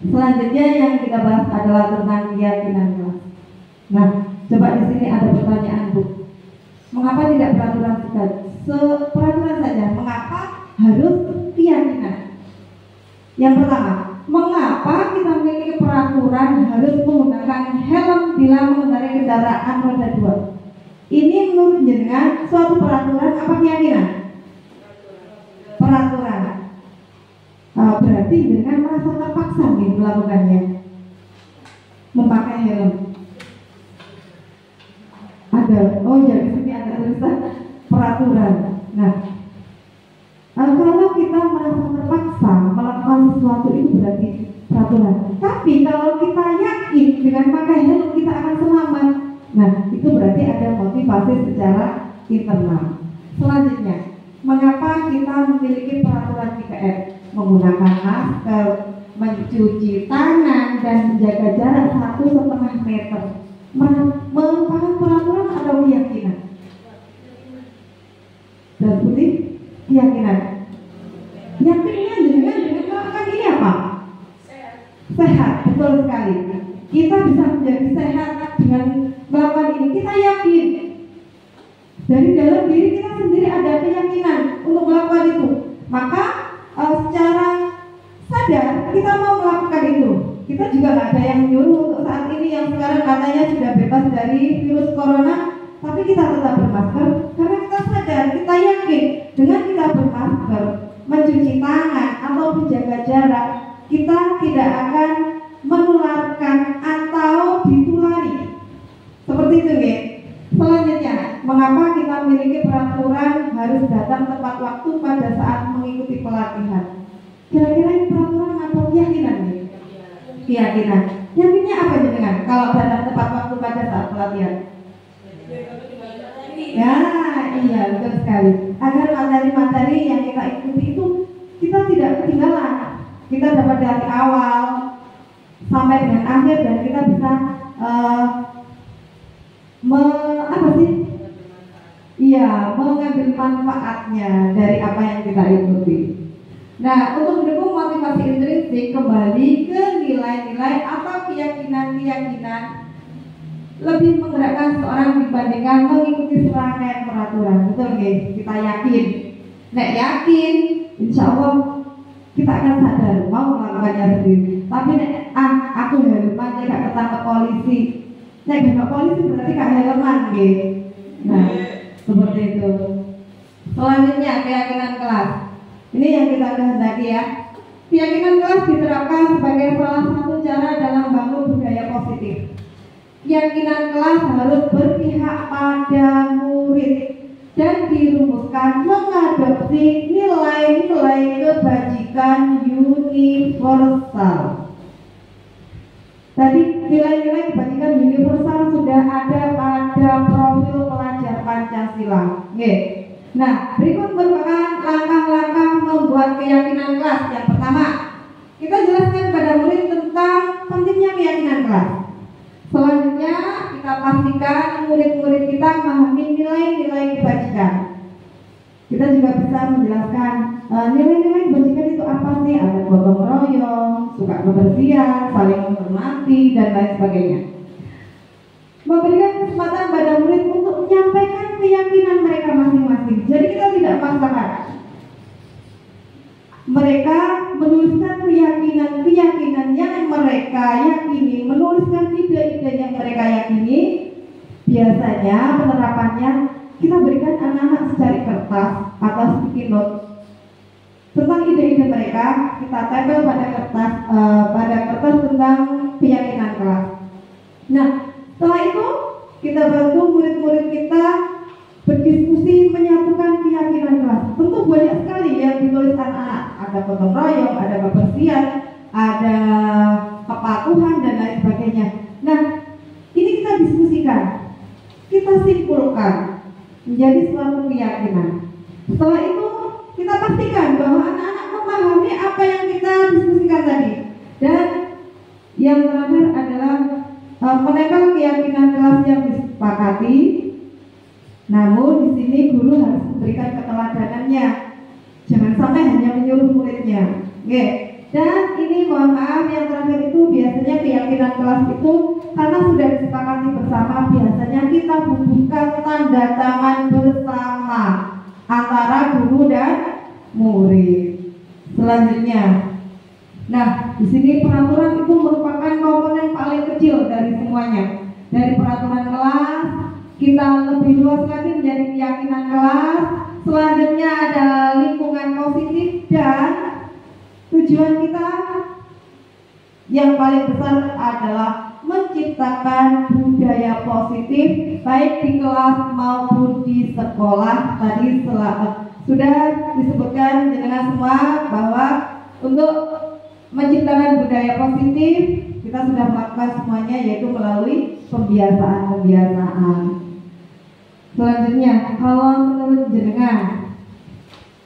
Selanjutnya yang kita bahas adalah tentang keyakinan kelas. Nah, coba di sini ada pertanyaan, Bu. Mengapa tidak peraturan saja? Peraturan saja. Mengapa harus keyakinan? Yang pertama, mengapa kita memiliki peraturan harus menggunakan helm bila mengendarai kendaraan roda 2? Ini menurut jenengan suatu peraturan apa keyakinan? Peraturan. Berarti jenengan merasa terpaksa nih melakukannya, memakai helm. Ada, ya di sini ada tulisan peraturan. Nah, kalau kita merasa terpaksa melakukan sesuatu itu berarti peraturan. Tapi kalau kita yakin dengan pakai helm kita akan selamat, nah itu berarti ada motivasi secara internal. Selanjutnya, mengapa kita memiliki peraturan 3M? Menggunakan masker, mencuci tangan, dan menjaga jarak 1,5 meter. merupakan peraturan atau keyakinan? Dan putih keyakinan. Yakinnya dengan melakukan ini apa? Sehat, betul sekali. Kita bisa menjadi sehat dengan melakukan ini. Kita yakin dari dalam diri kita sendiri ada keyakinan untuk melakukan itu. Maka secara sadar kita mau melakukan itu. Kita juga nggak ada yang menyuruh untuk saat ini yang sekarang katanya sudah bebas dari virus corona, tapi kita tetap bermasker karena kita sadar, kita yakin dengan kita bermasker, mencuci tangan atau menjaga jarak, kita tidak akan menularkan atau ditulari. Seperti itu, ya. Selanjutnya, mengapa kita memiliki peraturan harus datang tepat waktu pada saat mengikuti pelatihan? Kira-kira ini peraturan atau keyakinan, ya? Keyakinan. Yakinnya apa jenengan kalau datang tepat waktu pada saat pelatihan? Ya, iya betul sekali. Agar materi-materi yang kita ikuti itu kita tidak ketinggalan. Kita dapat dari awal sampai dengan akhir dan kita bisa mengambil manfaatnya dari apa yang kita ikuti. Nah, untuk mendukung motivasi intrinsik, kembali ke nilai-nilai atau keyakinan-keyakinan lebih menggerakkan seorang dibandingkan mengikuti serangkaian peraturan. Betul nggih? Kita yakin. Nek yakin, insya Allah kita akan sadar mau melakukannya sendiri. Tapi nek aku helman gak ketangkep polisi. Nek gak polisi berarti gak helman nggih. Nah, seperti itu. Selanjutnya keyakinan kelas. Ini yang kita kehendaki, ya. Keyakinan kelas diterapkan sebagai salah satu cara dalam membangun budaya positif. Keyakinan kelas harus berpihak pada murid dan dirumuskan mengadopsi nilai-nilai kebajikan universal. Tadi nilai-nilai kebajikan universal sudah ada pada profil pelajar Pancasila. Oke. Nah, berikut merupakan langkah-langkah membuat keyakinan kelas. Yang pertama, kita jelaskan pada murid tentang pentingnya keyakinan kelas. Selanjutnya, kita pastikan murid-murid kita memahami nilai-nilai kebajikan. Kita juga bisa menjelaskan nilai-nilai kebajikan itu apa sih? Ada gotong royong, suka kebersihan, saling menghormati, dan lain sebagainya. Memberikan kesempatan pada murid untuk menyampaikan keyakinan mereka masing-masing. Jadi kita tidak memaksakan. Mereka menuliskan keyakinan-keyakinan yang mereka yakini, menuliskan ide-ide yang mereka yakini. Biasanya penerapannya kita berikan anak-anak secari kertas atau sticky note tentang ide-ide mereka. Kita tempel pada kertas tentang keyakinan kelas. Nah, setelah itu kita bantu murid-murid kita berdiskusi menyatukan keyakinan kelas. Tentu banyak sekali yang ditulis anak-anak. Ada gotong royong, ada kebersihan, ada kepatuhan dan lain sebagainya. Nah, ini kita diskusikan, kita simpulkan menjadi suatu keyakinan. Setelah itu kita pastikan bahwa anak-anak memahami apa yang kita diskusikan tadi. Dan yang terakhir adalah menempel keyakinan kelas yang disepakati. Namun di sini guru harus memberikan keteladanannya. Jangan sampai hanya menyuruh muridnya. Oke. Dan ini mohon maaf yang terakhir itu biasanya keyakinan kelas itu karena sudah disepakati bersama, biasanya kita bubuhkan tanda tangan bersama antara guru dan murid. Selanjutnya, nah di sini peraturan itu merupakan komponen paling kecil dari semuanya. Dari peraturan kelas kita lebih luas lagi menjadi keyakinan kelas. Selanjutnya ada lingkungan positif dan tujuan kita yang paling besar adalah menciptakan budaya positif baik di kelas maupun di sekolah. Tadi sudah disebutkan dengan semua bahwa untuk menciptakan budaya positif kita sudah melakukan semuanya, yaitu melalui pembiasaan-pembiasaan. Selanjutnya, kalau menurut jenengan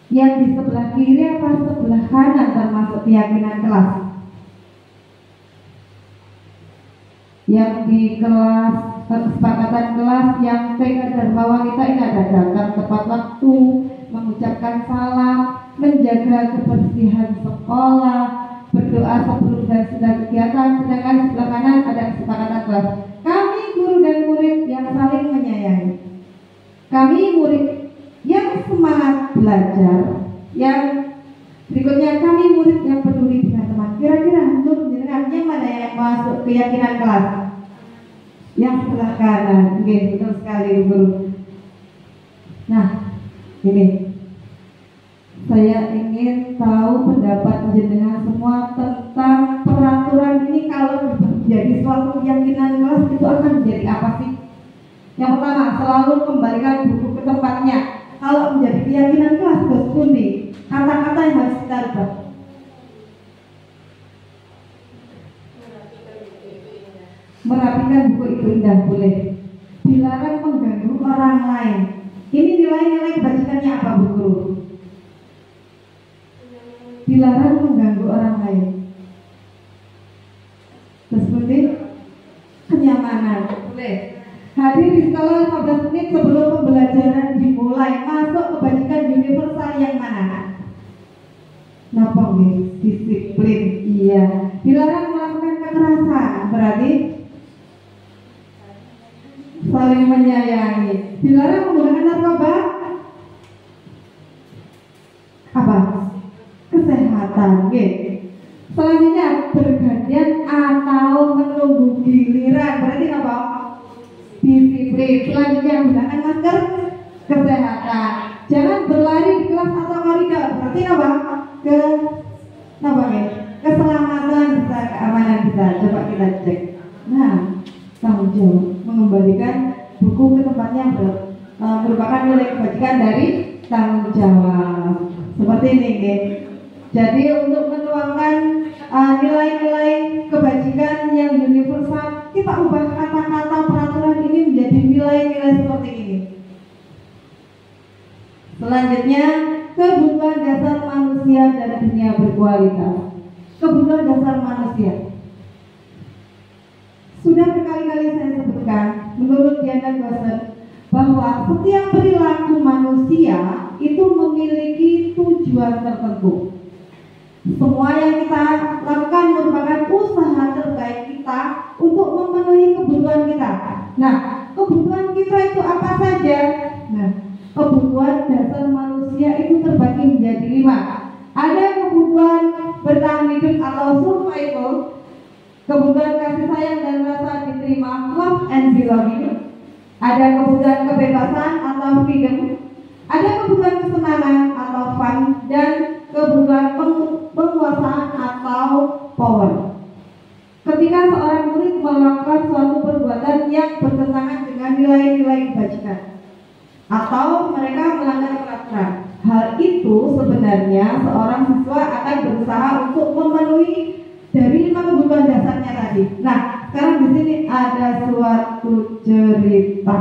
yang di sebelah kiri apa sebelah kanan termasuk keyakinan kelas? Yang di kelas kesepakatan kelas yang TK Dharma Wanita ini ada datang tepat waktu, mengucapkan salam, menjaga kebersihan sekolah, berdoa sebelum dan sesudah kegiatan. Sedangkan sebelah kanan ada kesepakatan kelas. Kami guru dan murid yang saling menyayangi. Kami murid yang semangat belajar. Yang berikutnya, kami murid yang peduli dengan teman. Kira-kira menurut jenengan yang mana yang masuk keyakinan kelas? Yang sebelah kanan. Oke, betul sekali guru. Nah, ini saya ingin tahu pendapat jenengan semua tentang peraturan ini. Kalau menjadi suatu keyakinan kelas itu akan menjadi apa sih? Yang pertama, selalu kembalikan buku ke tempatnya. Kalau menjadi keyakinan kelas, Bos Pundi, kata-kata yang harus kita rubah. Merapikan buku itu indah, boleh. Dilarang mengganggu orang lain. Ini nilai-nilai kebajikannya apa, Bu Guru? Dilarang mengganggu orang lain. Terus seperti kenyamanan, boleh. Hadir di sekolah 15 menit sebelum pembelajaran dimulai. Masuk kebajikan universal yang mana? Napa nggih? Disiplin. Iya. Dilarang melakukan kekerasan. Berarti saling menyayangi. Dilarang menggunakan narkoba. Apa? Kesehatan. Nggih. Selanjutnya, bergantian atau menunggu giliran. Berarti apa? Disiplin. Selanjutnya, menggunakan masker. Kesehatan. Jangan berlari di kelas atau koridor. Berarti apa? Keselamatan kita, keamanan kita. Coba kita cek. Nah, tanggung jawab mengembalikan buku ke tempatnya merupakan nilai kebajikan dari tanggung jawab. Seperti ini, okay? Jadi untuk menuangkan nilai-nilai kebajikan yang universal, kita ubah kata-kata peraturan ini menjadi nilai-nilai seperti ini. Selanjutnya, kebutuhan dasar manusia dan dunia berkualitas. Kebutuhan dasar manusia. Sudah berkali-kali saya sebutkan, menurut Diana Gosset, bahwa setiap perilaku manusia itu memiliki tujuan tertentu. Semua yang kita lakukan merupakan usaha terbaik kita untuk memenuhi kebutuhan kita. Nah, kebutuhan kita itu apa saja? Nah, kebutuhan dasar manusia itu terbagi menjadi 5. Ada kebutuhan bertahan hidup atau survival, kebutuhan kasih sayang dan rasa diterima, love and belonging. Ada kebutuhan kebebasan atau freedom. Ada kebutuhan kesenangan atau fun, dan kebutuhan penguasaan atau power. Ketika seorang murid melakukan suatu perbuatan yang bertentangan dengan nilai-nilai kebajikan atau mereka melanggar peraturan, hal itu sebenarnya seorang siswa akan berusaha untuk memenuhi dari 5 kebutuhan dasarnya tadi. Nah, sekarang di sini ada suatu cerita.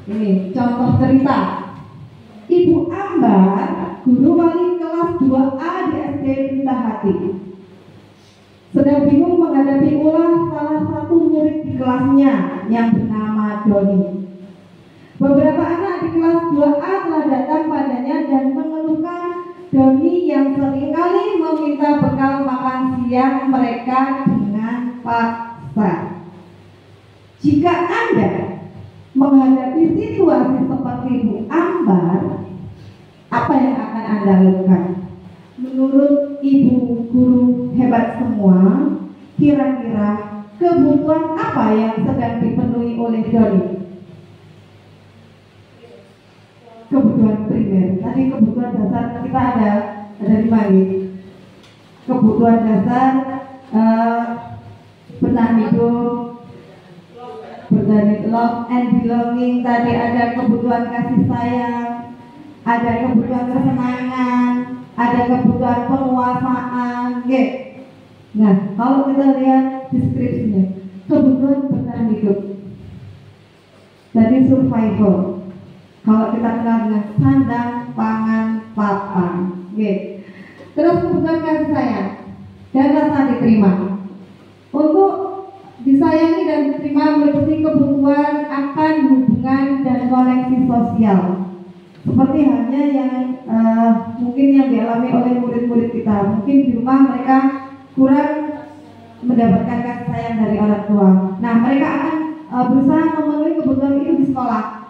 Ini contoh cerita. Ibu Ambar, guru wali kelas 2A di SD Pinta Hati, sedang bingung menghadapi ulah salah satu murid di kelasnya yang bernama Doni. Beberapa anak di kelas 2A telah datang padanya dan mengeluhkan Doni yang seringkali meminta bekal makan siang mereka dengan paksa. Jika Anda menghadapi situasi seperti Bu Ambar, apa yang akan Anda lakukan? Menurut Ibu guru hebat semua, kira-kira kebutuhan apa yang sedang dipenuhi oleh Doni? Kebutuhan primer. Tadi kebutuhan dasar kita ada 5 nih. Kebutuhan dasar bertahan hidup, love and belonging. Tadi ada kebutuhan kasih sayang, ada kebutuhan kesenangan, ada kebutuhan penguasaan. Okay. Nah, kalau kita lihat deskripsinya, kebutuhan bertahan hidup tadi survival. Kalau kita kenal dengan sandang, pangan, papan. Okay. Terus kebutuhan kasih sayang dan rasa diterima. Untuk disayangi dan diterima meliputi kebutuhan akan hubungan dan koneksi sosial. Seperti halnya yang mungkin yang dialami oleh murid-murid kita. Mungkin di rumah mereka kurang mendapatkan kasih sayang dari orang tua. Nah, mereka akan berusaha memenuhi kebutuhan itu di sekolah.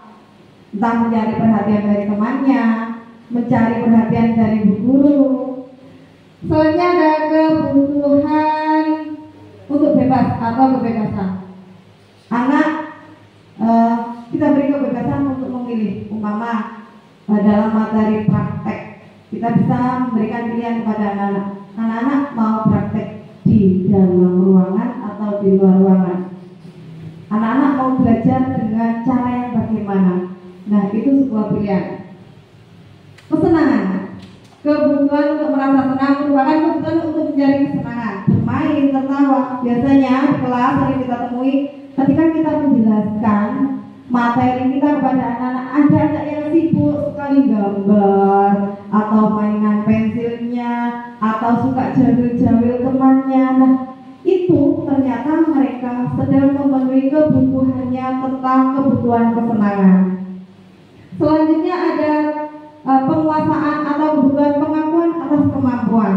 Entah mencari perhatian dari temannya, mencari perhatian dari bu guru. Selanjutnya ada kebutuhan untuk bebas atau kebebasan. Anak kita beri kebebasan untuk memilih. Umpama dalam materi praktek, kita bisa memberikan pilihan kepada anak-anak. Anak-anak mau praktek di dalam ruangan atau di luar ruangan. Anak-anak mau belajar dengan cara yang bagaimana. Nah, itu sebuah pilihan. Kesenangan, kebutuhan untuk merasa senang merupakan kebutuhan untuk mencari kesenangan, bermain, tertawa. Biasanya di kelas sering kita temui ketika kita menjelaskan materi kita kepada anak-anak, ada anak yang sibuk sekali gambar atau mainan pensilnya atau suka jawil-jawil temannya. Nah, itu ternyata mereka sedang memenuhi kebutuhannya tentang kebutuhan kesenangan. Selanjutnya ada penguasaan atau kebutuhan pengakuan atas kemampuan.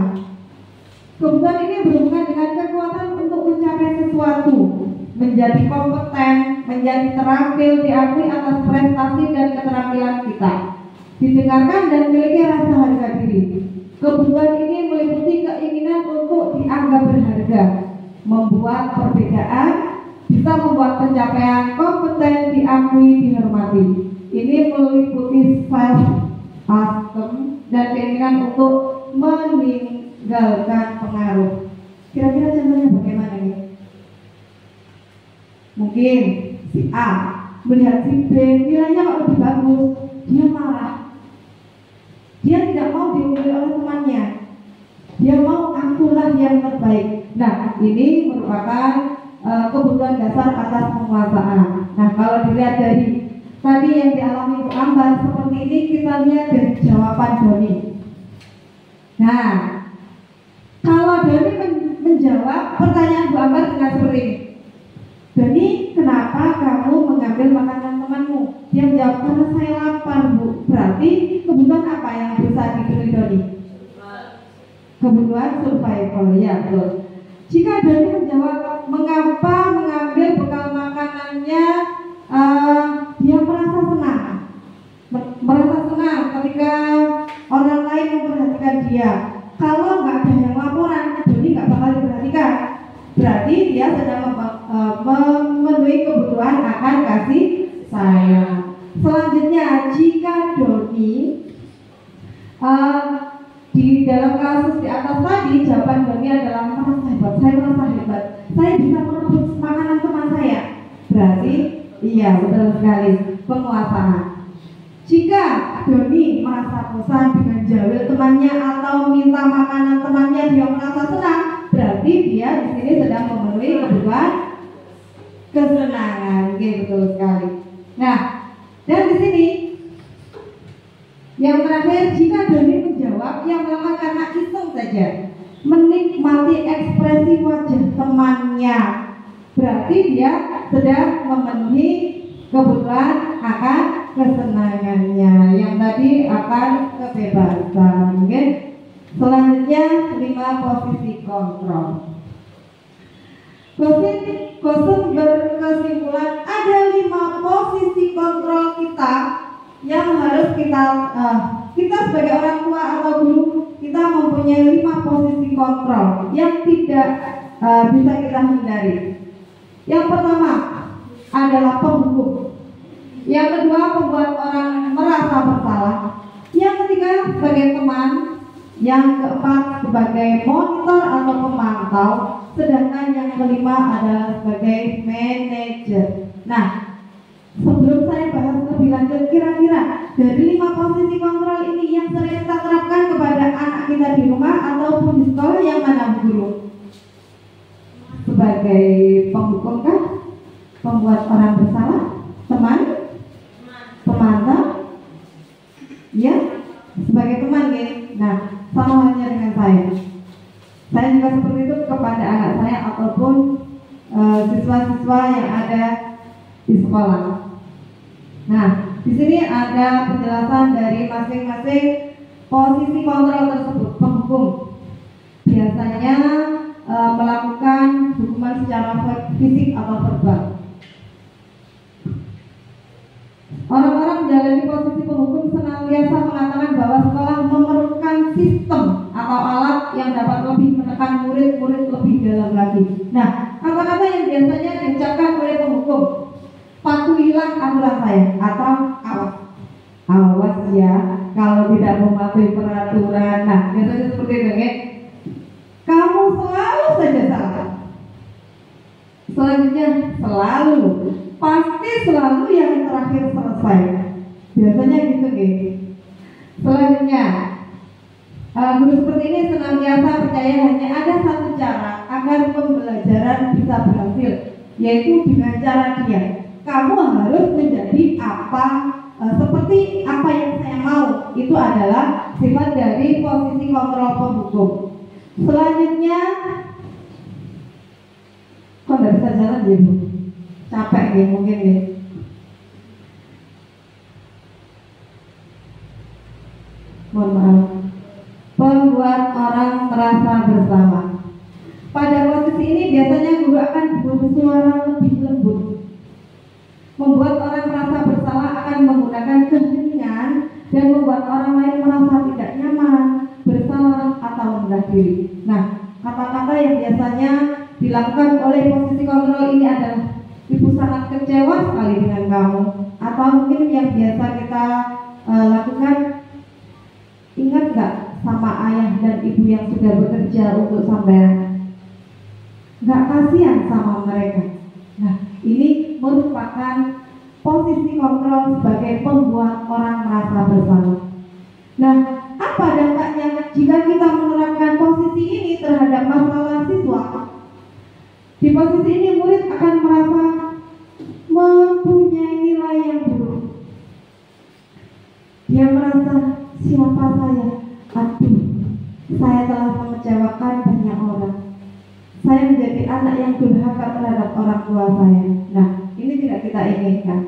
Kebutuhan ini berhubungan dengan kekuatan untuk mencapai sesuatu, menjadi kompeten, menjadi terampil, diakui atas prestasi dan keterampilan kita, didengarkan dan memiliki rasa harga diri. Kebutuhan ini meliputi keinginan untuk dianggap berharga, membuat perbedaan, bisa membuat pencapaian kompeten, diakui, dihormati. Ini meliputi self-esteem dan keinginan untuk meninggalkan pengaruh. Kira-kira contohnya bagaimana nih? Mungkin si A melihat si B nilainya kok lebih bagus, dia marah. Dia tidak mau diungguli oleh temannya. Dia mau akulah yang terbaik. Nah, ini merupakan kebutuhan dasar atas penguasaan. Nah, kalau dilihat dari tadi yang dialami Bu Ambar seperti ini, kita lihat dari jawaban Doni. Nah, kalau Doni menjawab pertanyaan Bu Ambar dengan seperti ini, Doni, kenapa kamu mengambil makanan temanmu? Dia menjawab, karena saya lapar, Bu. Berarti kebutuhan apa yang bisa dipenuhi Doni? Kebutuhan survival, ya betul. Jika Doni menjawab, mengapa mengambil bekal makanannya, dia merasa senang. Merasa senang ketika orang lain memperhatikan dia. Kalau nggak ada yang laporan, Doni nggak bakal diperhatikan. Berarti dia sedang memenuhi kebutuhan akan kasih sayang. Selanjutnya, jika Doni di dalam kasus di atas tadi, jawaban Doni adalah merasa hebat. Saya merasa hebat. Saya bisa merebut makanan teman saya. Berarti iya, betul sekali, penguasaan. Jika Doni merasa bosan dengan jawil temannya atau minta makanan temannya, dia merasa senang. Berarti dia di sini sedang memenuhi kebutuhan kesenangan, betul sekali. Nah, dan di sini yang terakhir, jika Doni menjawab yang melakukan karena iseng saja, menikmati ekspresi wajah temannya, berarti dia sedang memenuhi kebutuhan akan kesenangannya. Yang tadi akan kebebasan. Okay? Selanjutnya 5 posisi kontrol. Gosen berkesimpulan ada 5 posisi kontrol kita yang harus kita sebagai orang tua atau guru, kita mempunyai 5 posisi kontrol yang tidak bisa kita hindari. Yang pertama adalah penghukum. Yang kedua, membuat orang merasa bersalah. Yang ketiga, sebagai teman. Yang keempat, sebagai monitor atau pemantau. Sedangkan yang kelima adalah sebagai manajer. Nah, sebelum saya bahas lebih lanjut, kira-kira dari 5 posisi kontrol ini yang sering kita terapkan kepada anak kita di rumah ataupun di sekolah, yang mana Bu Guru? Sebagai penghukum kah? Pembuat orang bersalah? Teman? Pemantau? Ya, sebagai teman ya. Nah, sama halnya dengan saya juga seperti itu kepada anak saya ataupun siswa-siswa yang ada di sekolah. Nah, di sini ada penjelasan dari masing-masing posisi kontrol tersebut. Penghukum biasanya melakukan hukuman secara fisik atau verbal. Orang-orang menjalani posisi penghukum senantiasa mengatakan bahwa sekolah memerlukan sistem atau alat yang dapat lebih menekan murid-murid lebih dalam lagi. Nah, kata-kata yang biasanya diucapkan oleh penghukum, patuhilah aturan saya, atau awas ya kalau tidak mematuhi peraturan. Nah, biasanya seperti itu, ya. Kamu selalu saja salah. Selanjutnya selalu, pasti selalu yang terakhir selesai. Biasanya gitu, gitu. Selanjutnya, guru seperti ini senantiasa percaya hanya ada satu cara agar pembelajaran bisa berhasil, yaitu dengan cara dia. Kamu harus menjadi apa, seperti apa yang saya mau. Itu adalah sifat dari posisi kontrol penghukum. Selanjutnya, kok nggak bisa jalan ya Bu? Capek ya mungkin ya. Mohon maaf. Membuat orang merasa bersama. Pada posisi ini biasanya guru akan bersuara lebih lembut. Membuat orang merasa bersalah akan menggunakan keheningan dan membuat orang lain merasa tidak nyaman, bersalah atau merendah diri. Nah, kata-kata yang biasanya dilakukan oleh posisi kontrol ini adalah, ibu sangat kecewa sekali dengan kamu. Atau mungkin yang biasa kita lakukan, ingat gak sama ayah dan ibu yang sudah bekerja untuk sampean? Gak kasihan sama mereka. Nah, ini merupakan posisi kontrol sebagai pembuat orang merasa bersalah. Nah, apa dampaknya jika kita menerapkan posisi ini terhadap masalah siswa? Di posisi ini murid akan merasa mempunyai nilai yang buruk. Dia merasa, siapa saya? Aduh, saya telah mengecewakan banyak orang. Saya menjadi anak yang durhaka terhadap orang tua saya. Nah, ini tidak kita inginkan.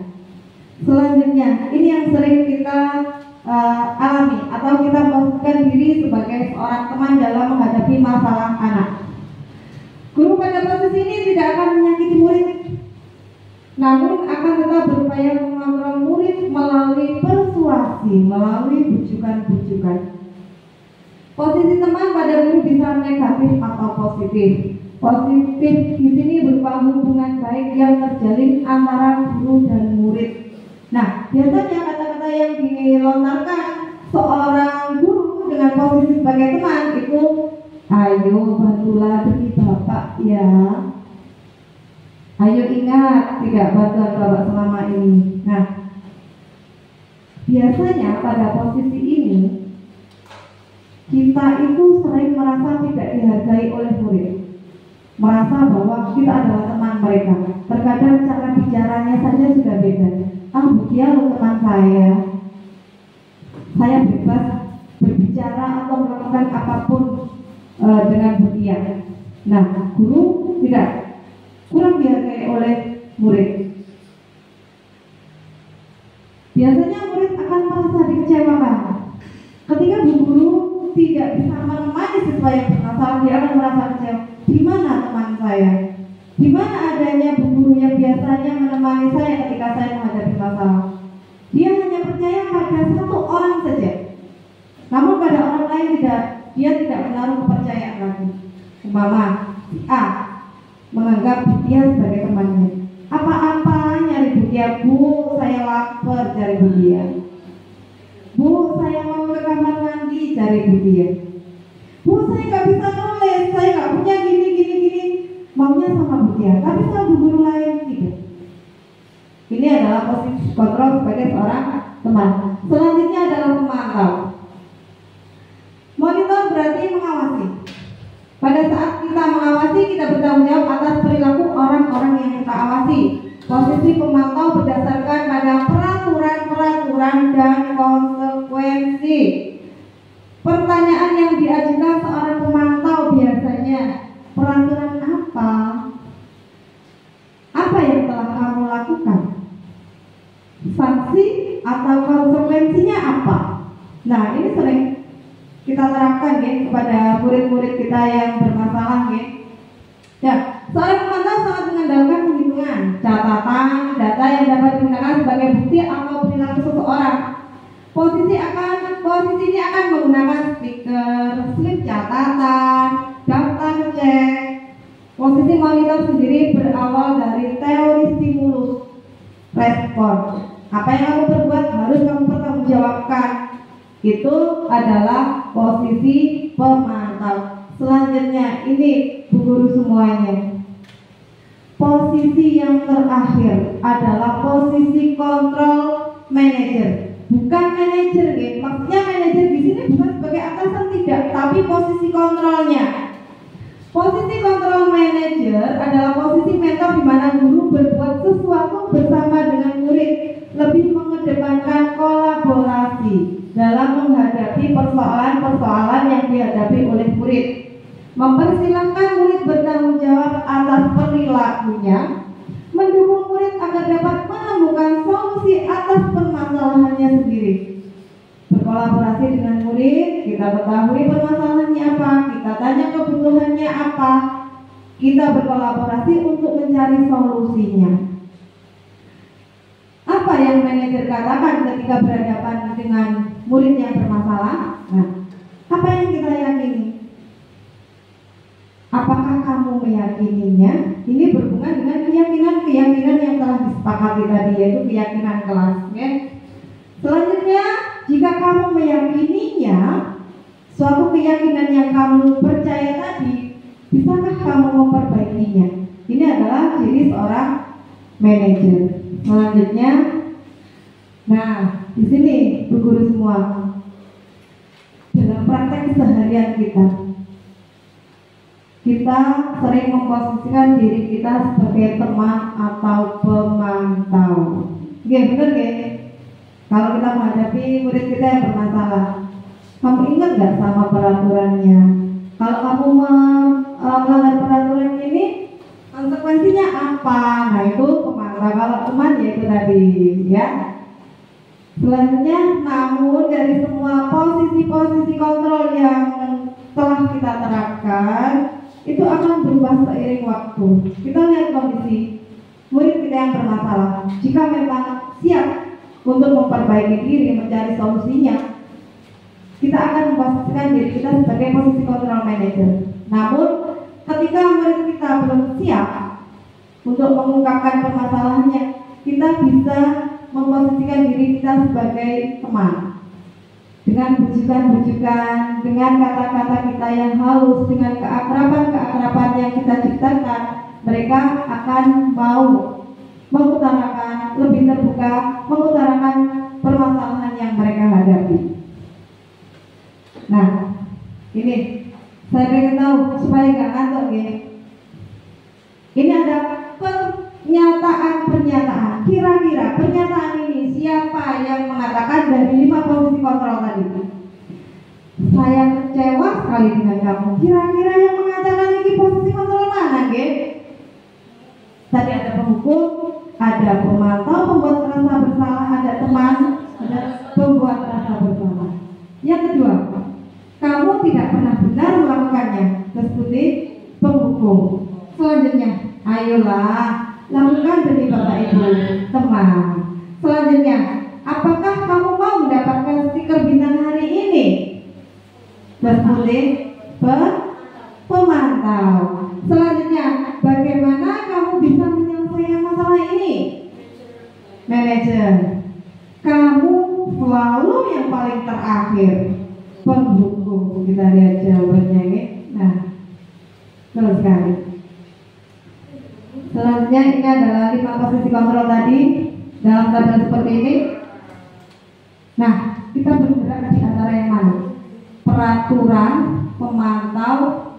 Selanjutnya, ini yang sering kita alami atau kita posisikan diri sebagai seorang teman dalam menghadapi masalah anak. Guru pada posisi ini tidak akan menyakiti murid, namun akan tetap berupaya mengontrol murid melalui persuasi, melalui bujukan-bujukan. Posisi teman pada guru bisa negatif atau positif. Positif di sini berupa hubungan baik yang terjalin antara guru dan murid. Nah, biasanya kata-kata yang dilontarkan seorang guru dengan posisi sebagai teman itu, ayo bantulah demi bapak ya. Ayo ingat tidak bantuan bapak selama ini. Nah, biasanya pada posisi ini kita itu sering merasa tidak dihargai oleh murid, merasa bahwa kita adalah teman mereka. Terkadang cara bicaranya saja sudah beda. Dia teman saya bebas berbicara atau melakukan apapun dengan dia. Nah, guru tidak kurang dihargai oleh murid. Biasanya murid akan merasa dikecewakan. Ketika guru tidak bisa menemani siswa yang bermasalah, dia akan merasa kecewa. Di mana teman saya? Di mana adanya guru yang biasanya menemani saya ketika saya menghadapi masalah? Dia hanya percaya pada satu orang saja, namun pada orang lain dia tidak menaruh kepercayaan lagi. Umpama A menganggap dia sebagai temannya. Apa-apa nyari dia, Bu, saya lapar, cari dia. Bu, saya mau ke kamar mandi, cari dia. Bu, saya nggak bisa nulis, saya nggak punya gini. Maunya sama dia, tapi sama guru lain tidak. Ini adalah posisi kontrol sebagai seorang teman. Selanjutnya adalah pemantau. Monitor berarti mengawasi. Pada saat kita mengawasi, kita bertanggung jawab atas perilaku orang-orang yang kita awasi. Posisi pemantau berdasarkan pada peraturan dan konsekuensi. Pertanyaan yang diajukan seorang pemantau biasanya, peraturan apa? atau konsekuensinya apa? Nah, ini sering kita terapkan ya kepada murid-murid kita yang bermasalah ya. Ya, seorang pemantau sangat mengandalkan penghitungan, catatan, data yang dapat digunakan sebagai bukti atau perilaku seseorang. Posisi ini akan menggunakan stiker, slip catatan, daftar cek. Posisi monitor sendiri berawal dari teori stimulus respon. Apa yang kamu perbuat harus kamu pertanggungjawabkan. Itu adalah posisi pemantau. Selanjutnya ini Bu Guru semuanya. Posisi yang terakhir adalah posisi kontrol manajer. Bukan manajer ya. Maksudnya manajer di sini bukan sebagai atasan tidak, tapi posisi kontrolnya. Posisi kontrol manajer adalah posisi mentor di mana guru berbuat sesuatu bersama dengan murid, lebih mengedepankan kolaborasi dalam menghadapi persoalan-persoalan yang dihadapi oleh murid. Mempersilahkan murid bertanggung jawab atas perilakunya, mendukung murid agar dapat menemukan solusi atas permasalahannya sendiri. Berkolaborasi dengan murid, kita ketahui permasalahannya apa, kita tanya kebutuhannya apa, kita berkolaborasi untuk mencari solusinya. Apa yang manajer katakan ketika berhadapan dengan murid yang bermasalah? Nah, apa yang kita yakini? Apakah kamu meyakininya? Ini berhubungan dengan keyakinan yang telah disepakati tadi, yaitu keyakinan kelas. Ya. Selanjutnya, jika kamu meyakininya, suatu keyakinan yang kamu percaya tadi, bisakah kamu memperbaikinya? Ini adalah ciri seorang manajer. Selanjutnya, nah di sini Bu Guru semua, dalam praktek keseharian kita sering memposisikan diri kita sebagai teman atau pemantau. Oke, benar gak? Kalau kita menghadapi murid kita yang bermasalah, kamu ingat gak sama peraturannya? Kalau kamu melanggar peraturan ini, konsekuensinya apa? Nah itu pemantau. Kalau teman ya itu tadi ya. Selanjutnya, namun dari semua posisi-posisi kontrol yang telah kita terapkan, itu akan berubah seiring waktu. Kita lihat kondisi murid kita yang bermasalah. Jika memang siap untuk memperbaiki diri, mencari solusinya, kita akan memposisikan diri kita sebagai posisi kontrol manager. Namun ketika murid kita belum siap untuk mengungkapkan permasalahannya, kita bisa memposisikan diri kita sebagai teman. Dengan bujukan-bujukan, dengan kata-kata kita yang halus, dengan keakraban yang kita ciptakan, mereka akan mau mengutarakan, lebih terbuka, mengutarakan permasalahan yang mereka hadapi. Nah, ini saya ingin tahu supaya nggak ngantuk ya. Ini ada pernyataan. Kira-kira pernyataan ini siapa yang mengatakan dari 5 posisi kontrol tadi? Saya kecewa sekali dengan kamu. Kira-kira yang mengatakan ini posisi kontrol mana, Gen? Tadi ada penghukum, ada pemantau, pembuat rasa bersalah, ada teman, ada pembuat rasa bersalah. Yang kedua, kamu tidak pernah benar melakukannya, tersebut penghukum. Selanjutnya, ayolah lakukan demi Bapak Ibu, teman. Selanjutnya, apakah kamu mau mendapatkan stiker bintang hari ini? Tersebut pemantau. Selanjutnya, bagaimana kamu bisa menyelesaikan masalah ini? Manajer. Kamu selalu yang paling terakhir. Penghukum. Kita lihat jawabannya ini. Nah, terus sekali. Selanjutnya ini adalah 5 posisi kontrol tadi dalam tabel seperti ini. Nah, kita bergerak di antara yang mana? Peraturan, pemantau,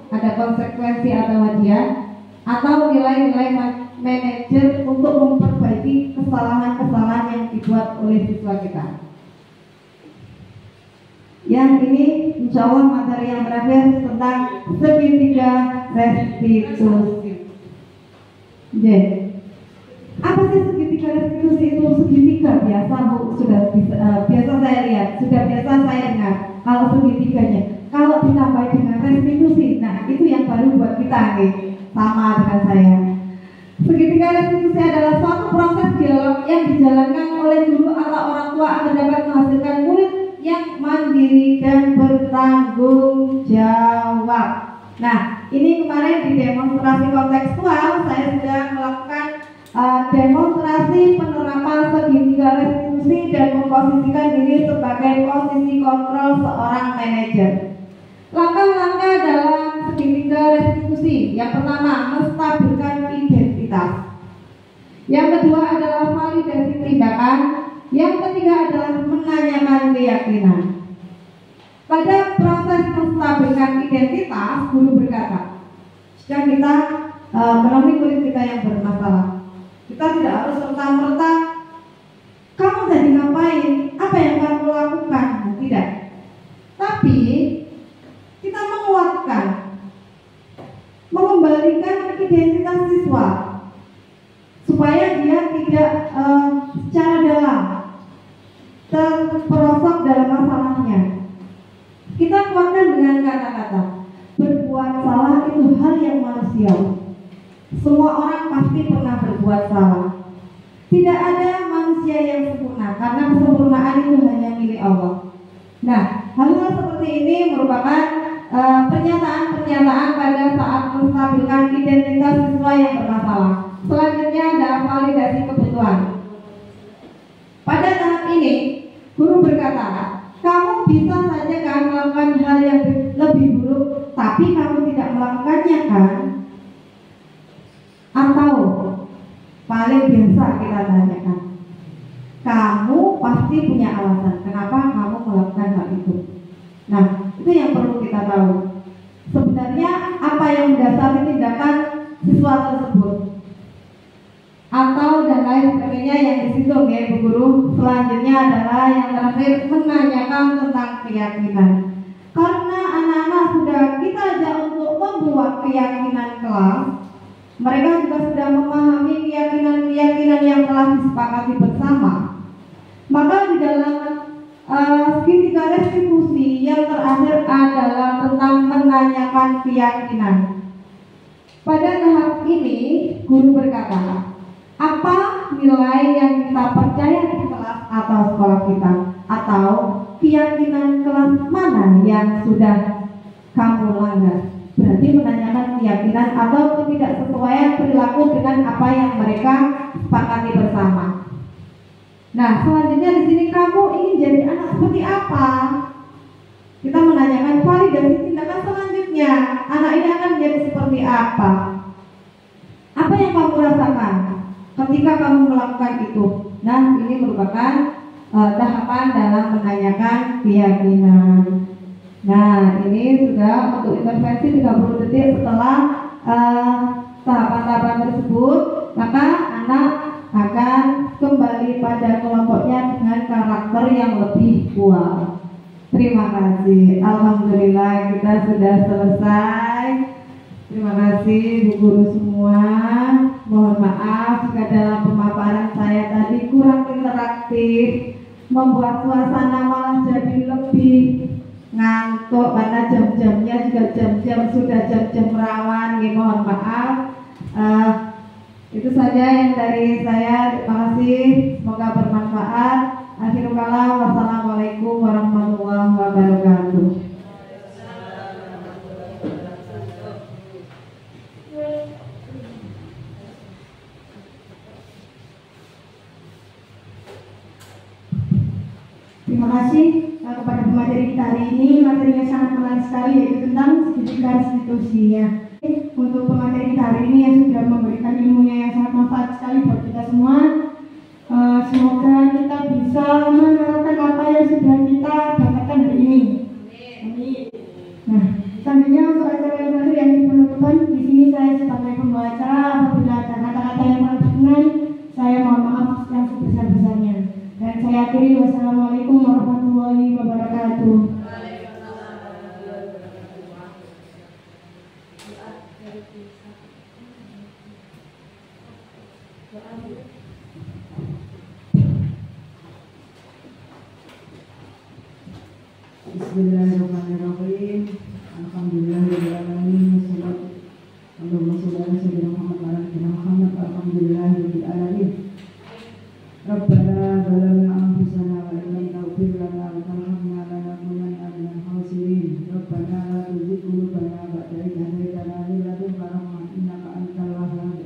ada konsekuensi atau hadiah, atau nilai-nilai manajer untuk memperbaiki kesalahan-kesalahan yang dibuat oleh siswa kita. Yang ini insya Allah materi yang terakhir tentang segitiga restitusi. Apa sih segitiga restitusi itu? Segitiga biasa Bu, biasa saya lihat, sudah biasa saya dengar. Kalau segitiganya, kalau ditambah dengan restitusi, nah itu yang baru buat kita nih, sama dengan saya. Segitiga restitusi adalah suatu proses dialog yang dijalankan oleh guru atau orang tua agar dapat menghasilkan murid yang mandiri dan bertanggung jawab. Nah, ini kemarin di demonstrasi kontekstual saya sudah melakukan demonstrasi penerapan segitiga restitusi dan memposisikan diri sebagai posisi kontrol seorang manajer. Langkah-langkah dalam segitiga restitusi. Yang pertama, menstabilkan identitas. Yang kedua adalah validasi tindakan. Yang ketiga adalah menanyakan keyakinan. Pada proses menstabilkan identitas, guru berkata, jika kita menemui murid kita yang bermasalah, kita tidak harus serta-merta, kamu jadi ngapain? Apa yang kamu lakukan? Tidak. Tapi kita menguatkan, mengembalikan identitas siswa supaya dia tidak secara dalam terperosok dalam masalahnya. Kita kuatkan dengan kata-kata, berbuat salah itu hal yang manusiawi. Semua orang pasti pernah berbuat salah. Tidak ada manusia yang sempurna, karena kesempurnaan itu hanya milik Allah. Nah, hal-hal seperti ini merupakan pernyataan-pernyataan pada saat menstabilkan identitas siswa yang bermasalah. Selanjutnya adalah validasi kebutuhan. Pada tahap ini, guru berkata, kamu bisa saja kan melakukan hal yang lebih buruk, tapi kamu tidak melakukannya kan? Atau paling biasa kita tanyakan, kamu pasti punya alasan kenapa kamu melakukan hal itu. Nah, itu yang perlu kita tahu. Sebenarnya apa yang mendasari tindakan siswa tersebut, atau dan lain sebagainya yang di situ, ya Bu Guru. Selanjutnya adalah yang terakhir, menanyakan tentang keyakinan. Karena anak-anak sudah kita ajak untuk membuat keyakinan kelas, mereka juga sudah memahami keyakinan-keyakinan yang telah disepakati bersama. Maka di dalam segitiga restitusi yang terakhir adalah tentang menanyakan keyakinan. Pada tahap ini, guru berkata, apa nilai yang kita percaya di kelas atau sekolah kita, atau keyakinan kelas mana yang sudah kamu langgar? Berarti menanyakan keyakinan atau ketidaksesuaian perilaku dengan apa yang mereka sepakati bersama. Nah, selanjutnya di sini, kamu ingin jadi anak seperti apa? Kita menanyakan validasi tindakan selanjutnya. Anak ini akan jadi seperti apa? Apa yang kamu rasakan ketika kamu melakukan itu? Nah, ini merupakan tahapan dalam menanyakan keyakinan. Nah, ini sudah untuk intervensi 30 detik setelah tahapan-tahapan tersebut, maka anak akan kembali pada kelompoknya dengan karakter yang lebih kuat. Terima kasih. Alhamdulillah kita sudah selesai. Terima kasih Bu Guru semua. Mohon maaf jika dalam pemaparan saya tadi kurang interaktif, membuat suasana malah jadi lebih ngantuk karena jam-jamnya juga jam-jam sudah jam-jam rawan. Mohon maaf. Itu saja yang dari saya. Terima kasih. Semoga bermanfaat. Akhirul kalam. Wassalamualaikum warahmatullahi wabarakatuh. Terima kasih kepada pemateri kita hari ini. Materinya sangat menarik sekali, yaitu tentang segitiga restitusi ya. Untuk pemateri kita hari ini yang sudah memberikan ilmunya yang sangat manfaat sekali buat kita semua. Semoga kita bisa menerapkan apa yang sudah kita dapatkan hari ini. Amin. Nah, selanjutnya untuk acara yang terakhir yang penutupan, di sini saya sebagai pembawa acara, apabila ada kata-kata yang kurang berkenan, saya mohon maaf yang sebesar-besarnya. Dan saya akhiri, wassalamualaikum warahmatullahi wabarakatuh. Waalaikumsalam. Bismillahirrahmanirrahim. Alhamdulillahirrahmanirrahim. Allahumma sholli ala sayyidina Muhammad wa ala ali Muhammad. Alhamdulillahirabbil alamin. Rabbana zalamna anfusana wa in lam taghfir lana wa tarhamna lanakunanna minal khasirin. Rabbana la tuzigh qulubana ba'da idh hadaytana wa hab lana min ladunka rahmah innaka antal wahhab.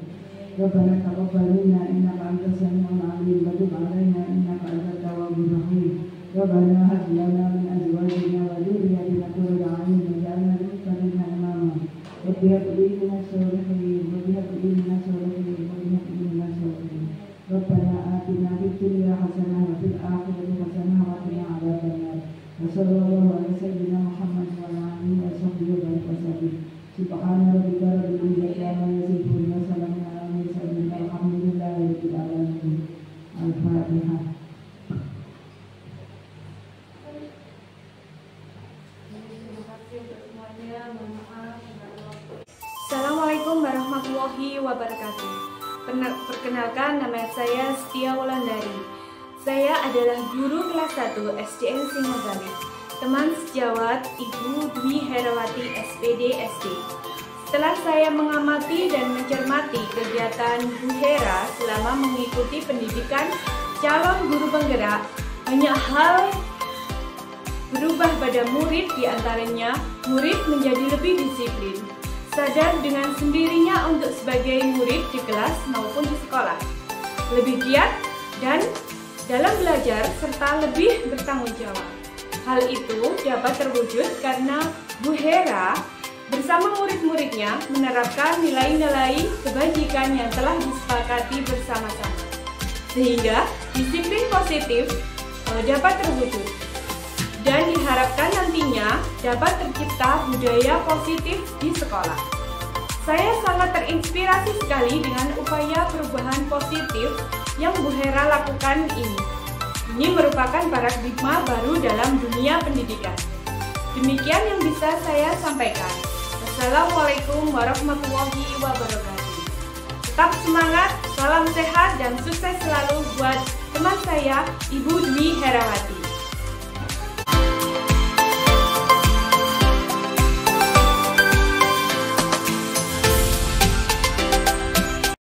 Rabbana taqabbal minna innaka antas samiul alim wa tub 'alaina innaka antat tawwabur rahim. Rabbana hab lana min azwajina wa dhurriyyatina qurrata a'yun waj'alna lil muttaqina imama. Rabbi hab li minas sholihin wa hab li minas sholihin wa hab li minas sholihin. Rabbana atina fid dunya hasanah wa fil akhirati hasanah wa qina adzabannar. Wa sallallahu ala sayyidina Muhammad wa ala alihi wa sahbihi wa sallam. Subhana rabbika rabbil izzati amma yasifun wa salamun ala mursalin walhamdulillahi rabbil alamin. Al-Fatihah. Assalamualaikum warahmatullahi wabarakatuh. Perkenalkan, nama saya Setia Wulandari. Saya adalah guru kelas 1 SDN Singogali. Teman sejawat Ibu Dwi Herawati SPD SD. Setelah saya mengamati dan mencermati kegiatan Bu Hera selama mengikuti pendidikan calon guru penggerak, banyak hal berubah pada murid, diantaranya murid menjadi lebih disiplin, sadar dengan sendirinya untuk sebagai murid di kelas maupun di sekolah, lebih giat dan dalam belajar serta lebih bertanggung jawab. Hal itu dapat terwujud karena Bu Hera bersama murid-muridnya menerapkan nilai-nilai kebajikan yang telah disepakati bersama-sama, sehingga disiplin positif dapat terwujud dan diharapkan nantinya dapat tercipta budaya positif di sekolah. Saya sangat terinspirasi sekali dengan upaya perubahan positif yang Bu Hera lakukan ini. Ini merupakan paradigma baru dalam dunia pendidikan. Demikian yang bisa saya sampaikan. Wassalamualaikum warahmatullahi wabarakatuh. Tetap semangat, salam sehat dan sukses selalu buat teman saya, Ibu Dwi Herawati.